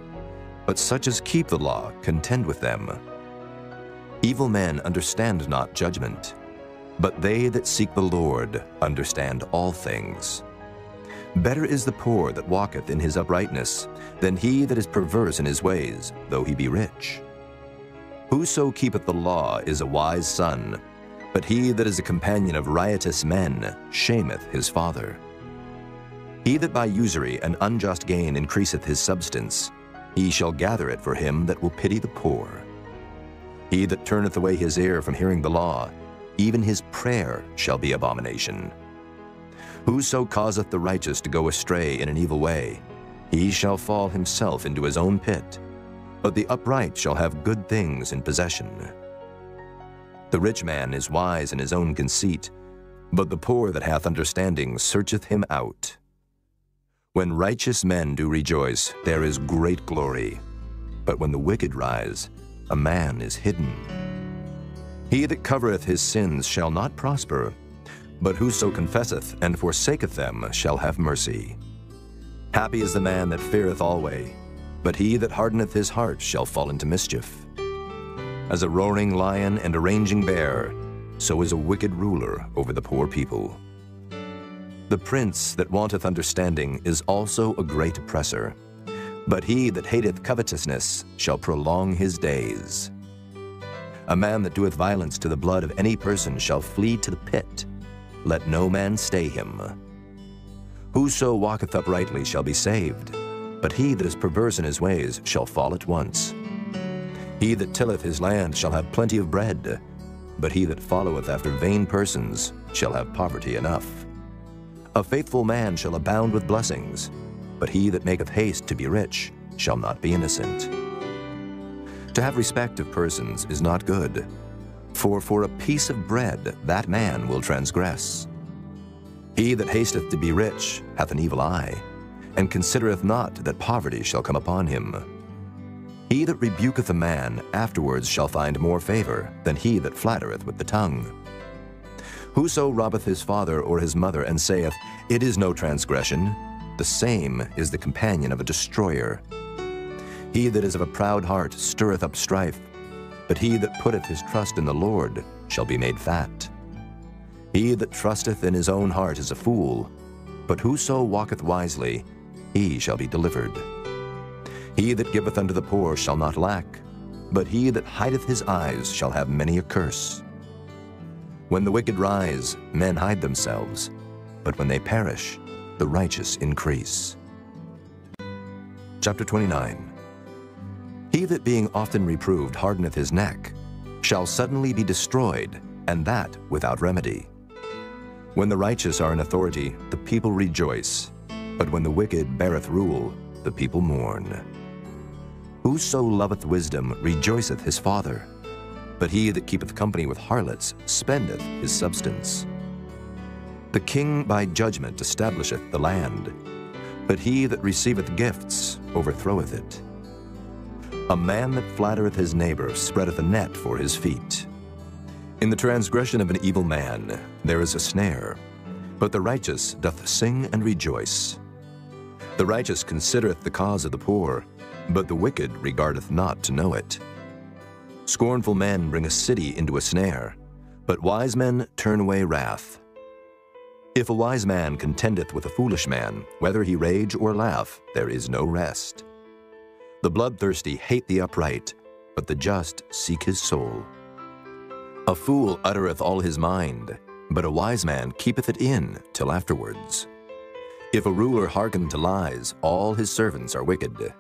but such as keep the law contend with them. Evil men understand not judgment, but they that seek the Lord understand all things. Better is the poor that walketh in his uprightness than he that is perverse in his ways, though he be rich. Whoso keepeth the law is a wise son, but he that is a companion of riotous men shameth his father. He that by usury and unjust gain increaseth his substance, he shall gather it for him that will pity the poor. He that turneth away his ear from hearing the law, even his prayer shall be abomination. Whoso causeth the righteous to go astray in an evil way, he shall fall himself into his own pit, but the upright shall have good things in possession. The rich man is wise in his own conceit, but the poor that hath understanding searcheth him out. When righteous men do rejoice, there is great glory. But when the wicked rise, a man is hidden. He that covereth his sins shall not prosper, but whoso confesseth and forsaketh them shall have mercy. Happy is the man that feareth alway, but he that hardeneth his heart shall fall into mischief. As a roaring lion and a raging bear, so is a wicked ruler over the poor people. The prince that wanteth understanding is also a great oppressor, but he that hateth covetousness shall prolong his days. A man that doeth violence to the blood of any person shall flee to the pit. Let no man stay him. Whoso walketh uprightly shall be saved, but he that is perverse in his ways shall fall at once. He that tilleth his land shall have plenty of bread, but he that followeth after vain persons shall have poverty enough. A faithful man shall abound with blessings, but he that maketh haste to be rich shall not be innocent. To have respect of persons is not good, for a piece of bread that man will transgress. He that hasteth to be rich hath an evil eye, and considereth not that poverty shall come upon him. He that rebuketh a man afterwards shall find more favor than he that flattereth with the tongue. Whoso robbeth his father or his mother, and saith, It is no transgression, the same is the companion of a destroyer. He that is of a proud heart stirreth up strife, but he that putteth his trust in the Lord shall be made fat. He that trusteth in his own heart is a fool, but whoso walketh wisely, he shall be delivered. He that giveth unto the poor shall not lack, but he that hideth his eyes shall have many a curse. When the wicked rise, men hide themselves, but when they perish, the righteous increase. Chapter 29. He that being often reproved hardeneth his neck shall suddenly be destroyed, and that without remedy. When the righteous are in authority, the people rejoice, but when the wicked beareth rule, the people mourn. Whoso loveth wisdom rejoiceth his father, but he that keepeth company with harlots spendeth his substance. The king by judgment establisheth the land, but he that receiveth gifts overthroweth it. A man that flattereth his neighbor spreadeth a net for his feet. In the transgression of an evil man there is a snare, but the righteous doth sing and rejoice. The righteous considereth the cause of the poor, but the wicked regardeth not to know it. Scornful men bring a city into a snare, but wise men turn away wrath. If a wise man contendeth with a foolish man, whether he rage or laugh, there is no rest. The bloodthirsty hate the upright, but the just seek his soul. A fool uttereth all his mind, but a wise man keepeth it in till afterwards. If a ruler hearken to lies, all his servants are wicked.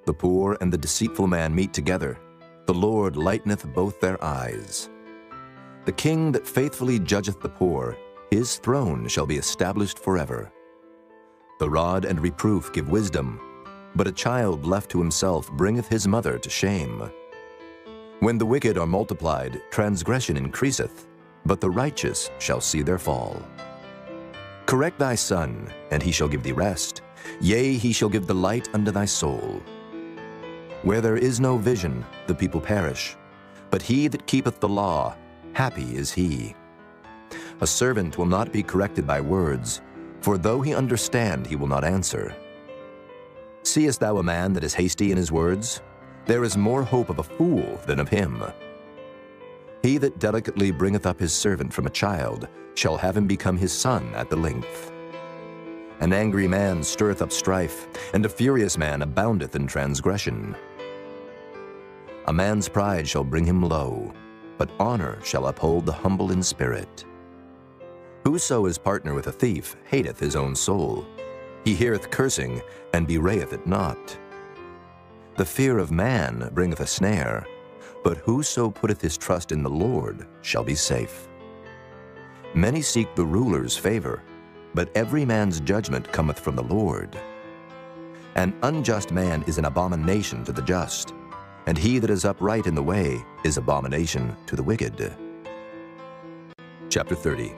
The poor and the deceitful man meet together. The Lord lighteneth both their eyes. The king that faithfully judgeth the poor, his throne shall be established forever. The rod and reproof give wisdom, but a child left to himself bringeth his mother to shame. When the wicked are multiplied, transgression increaseth, but the righteous shall see their fall. Correct thy son, and he shall give thee rest. Yea, he shall give the light unto thy soul. Where there is no vision, the people perish, but he that keepeth the law, happy is he. A servant will not be corrected by words, for though he understand, he will not answer. Seest thou a man that is hasty in his words? There is more hope of a fool than of him. He that delicately bringeth up his servant from a child shall have him become his son at the length. An angry man stirreth up strife, and a furious man aboundeth in transgression. A man's pride shall bring him low, but honor shall uphold the humble in spirit. Whoso is partner with a thief hateth his own soul. He heareth cursing, and bewrayeth it not. The fear of man bringeth a snare, but whoso putteth his trust in the Lord shall be safe. Many seek the ruler's favor, but every man's judgment cometh from the Lord. An unjust man is an abomination to the just, and he that is upright in the way is abomination to the wicked. Chapter 30.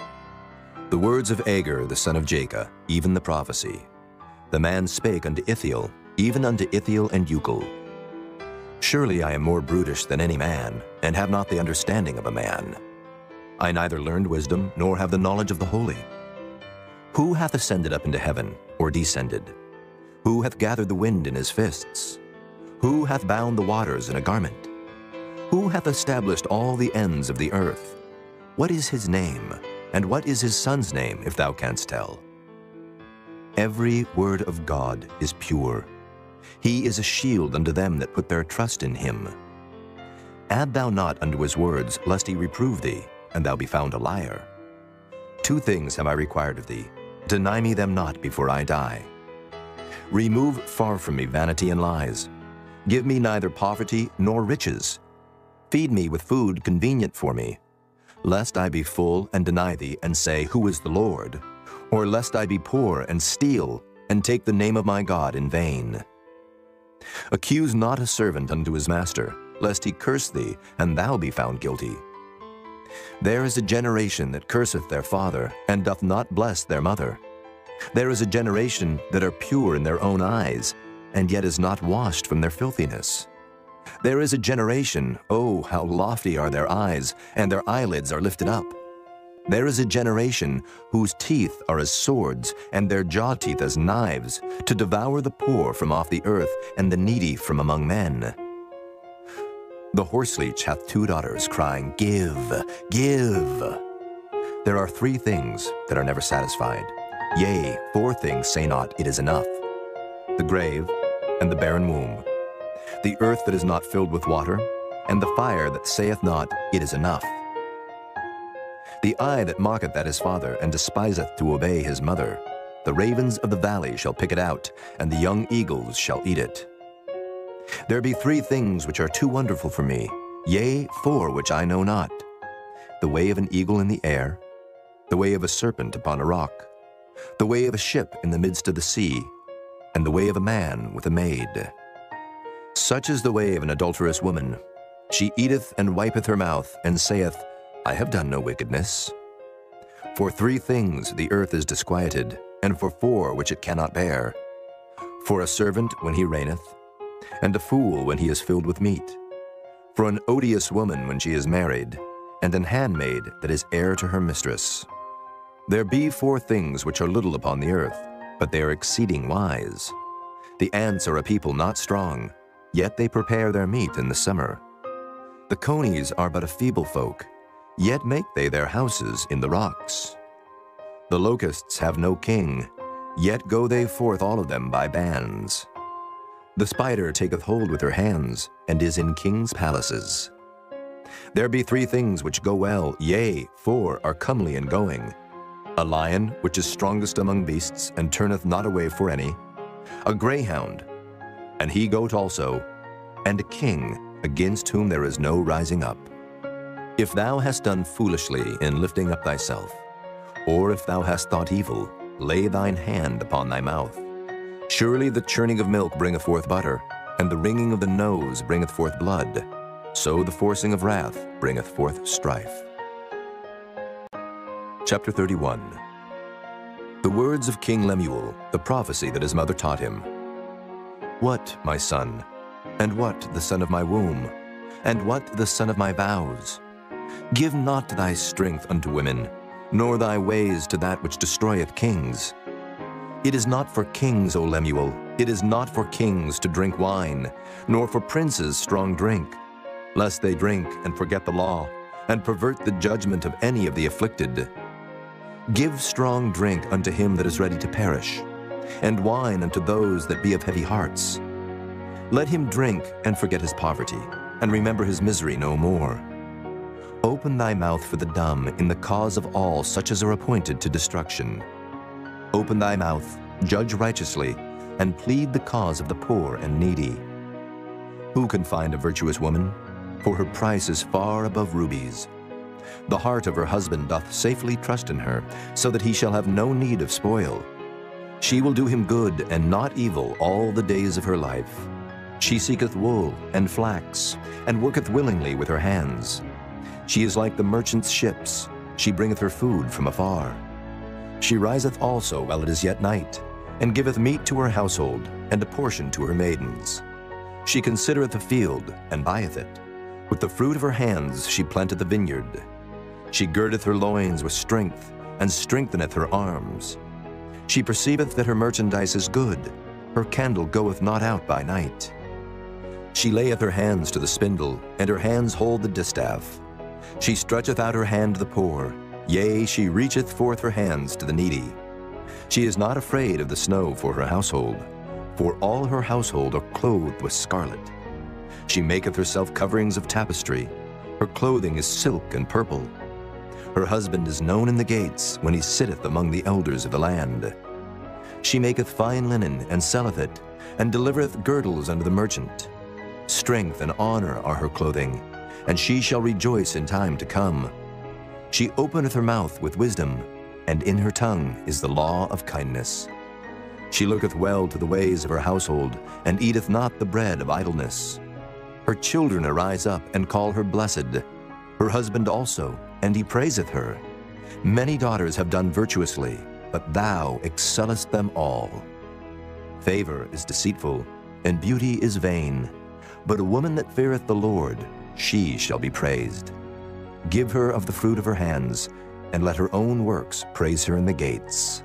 The words of Agur the son of Jacob, even the prophecy. The man spake unto Ithiel, even unto Ithiel and Euchel. Surely I am more brutish than any man, and have not the understanding of a man. I neither learned wisdom, nor have the knowledge of the holy. Who hath ascended up into heaven, or descended? Who hath gathered the wind in his fists? Who hath bound the waters in a garment? Who hath established all the ends of the earth? What is his name, and what is his son's name, if thou canst tell? Every word of God is pure. He is a shield unto them that put their trust in him. Add thou not unto his words, lest he reprove thee, and thou be found a liar. 2 things have I required of thee. Deny me them not before I die. Remove far from me vanity and lies. Give me neither poverty nor riches. Feed me with food convenient for me, lest I be full and deny thee, and say, Who is the Lord? Or lest I be poor and steal, and take the name of my God in vain. Accuse not a servant unto his master, lest he curse thee, and thou be found guilty. There is a generation that curseth their father, and doth not bless their mother. There is a generation that are pure in their own eyes, and yet is not washed from their filthiness. There is a generation, oh, how lofty are their eyes, and their eyelids are lifted up. There is a generation whose teeth are as swords, and their jaw teeth as knives, to devour the poor from off the earth, and the needy from among men. The horseleech hath 2 daughters, crying, Give, give. There are 3 things that are never satisfied. Yea, 4 things say not, It is enough. The grave, and the barren womb, the earth that is not filled with water, and the fire that saith not, It is enough. The eye that mocketh at his father, and despiseth to obey his mother, the ravens of the valley shall pick it out, and the young eagles shall eat it. There be 3 things which are too wonderful for me, yea, 4 which I know not. The way of an eagle in the air, the way of a serpent upon a rock, the way of a ship in the midst of the sea, and the way of a man with a maid. Such is the way of an adulterous woman. She eateth and wipeth her mouth, and saith, I have done no wickedness. For 3 things the earth is disquieted, and for 4 which it cannot bear. For a servant when he reigneth, and a fool when he is filled with meat. For an odious woman when she is married, and an handmaid that is heir to her mistress. There be 4 things which are little upon the earth, but they are exceeding wise. The ants are a people not strong, yet they prepare their meat in the summer. The conies are but a feeble folk, yet make they their houses in the rocks. The locusts have no king, yet go they forth all of them by bands. The spider taketh hold with her hands, and is in kings' palaces. There be 3 things which go well, yea, 4 are comely in going. A lion, which is strongest among beasts, and turneth not away for any. A greyhound, and he goat also, and a king, against whom there is no rising up. If thou hast done foolishly in lifting up thyself, or if thou hast thought evil, lay thine hand upon thy mouth. Surely the churning of milk bringeth forth butter, and the wringing of the nose bringeth forth blood. So the forcing of wrath bringeth forth strife. Chapter 31. The words of King Lemuel, the prophecy that his mother taught him. What, my son, and what the son of my womb, and what the son of my vows? Give not thy strength unto women, nor thy ways to that which destroyeth kings. It is not for kings, O Lemuel, it is not for kings to drink wine, nor for princes strong drink, lest they drink and forget the law, and pervert the judgment of any of the afflicted. Give strong drink unto him that is ready to perish, and wine unto those that be of heavy hearts. Let him drink and forget his poverty, and remember his misery no more. Open thy mouth for the dumb in the cause of all such as are appointed to destruction. Open thy mouth, judge righteously, and plead the cause of the poor and needy. Who can find a virtuous woman? For her price is far above rubies. The heart of her husband doth safely trust in her, so that he shall have no need of spoil. She will do him good and not evil all the days of her life. She seeketh wool and flax, and worketh willingly with her hands. She is like the merchant's ships. She bringeth her food from afar. She riseth also while it is yet night, and giveth meat to her household, and a portion to her maidens. She considereth the field, and buyeth it. With the fruit of her hands she planteth the vineyard. She girdeth her loins with strength, and strengtheneth her arms. She perceiveth that her merchandise is good. Her candle goeth not out by night. She layeth her hands to the spindle, and her hands hold the distaff. She stretcheth out her hand to the poor, yea, she reacheth forth her hands to the needy. She is not afraid of the snow for her household, for all her household are clothed with scarlet. She maketh herself coverings of tapestry. Her clothing is silk and purple. Her husband is known in the gates, when he sitteth among the elders of the land. She maketh fine linen, and selleth it, and delivereth girdles unto the merchant. Strength and honor are her clothing, and she shall rejoice in time to come. She openeth her mouth with wisdom, and in her tongue is the law of kindness. She looketh well to the ways of her household, and eateth not the bread of idleness. Her children arise up and call her blessed, her husband also, and he praiseth her. Many daughters have done virtuously, but thou excellest them all. Favor is deceitful, and beauty is vain, but a woman that feareth the Lord, she shall be praised. Give her of the fruit of her hands, and let her own works praise her in the gates.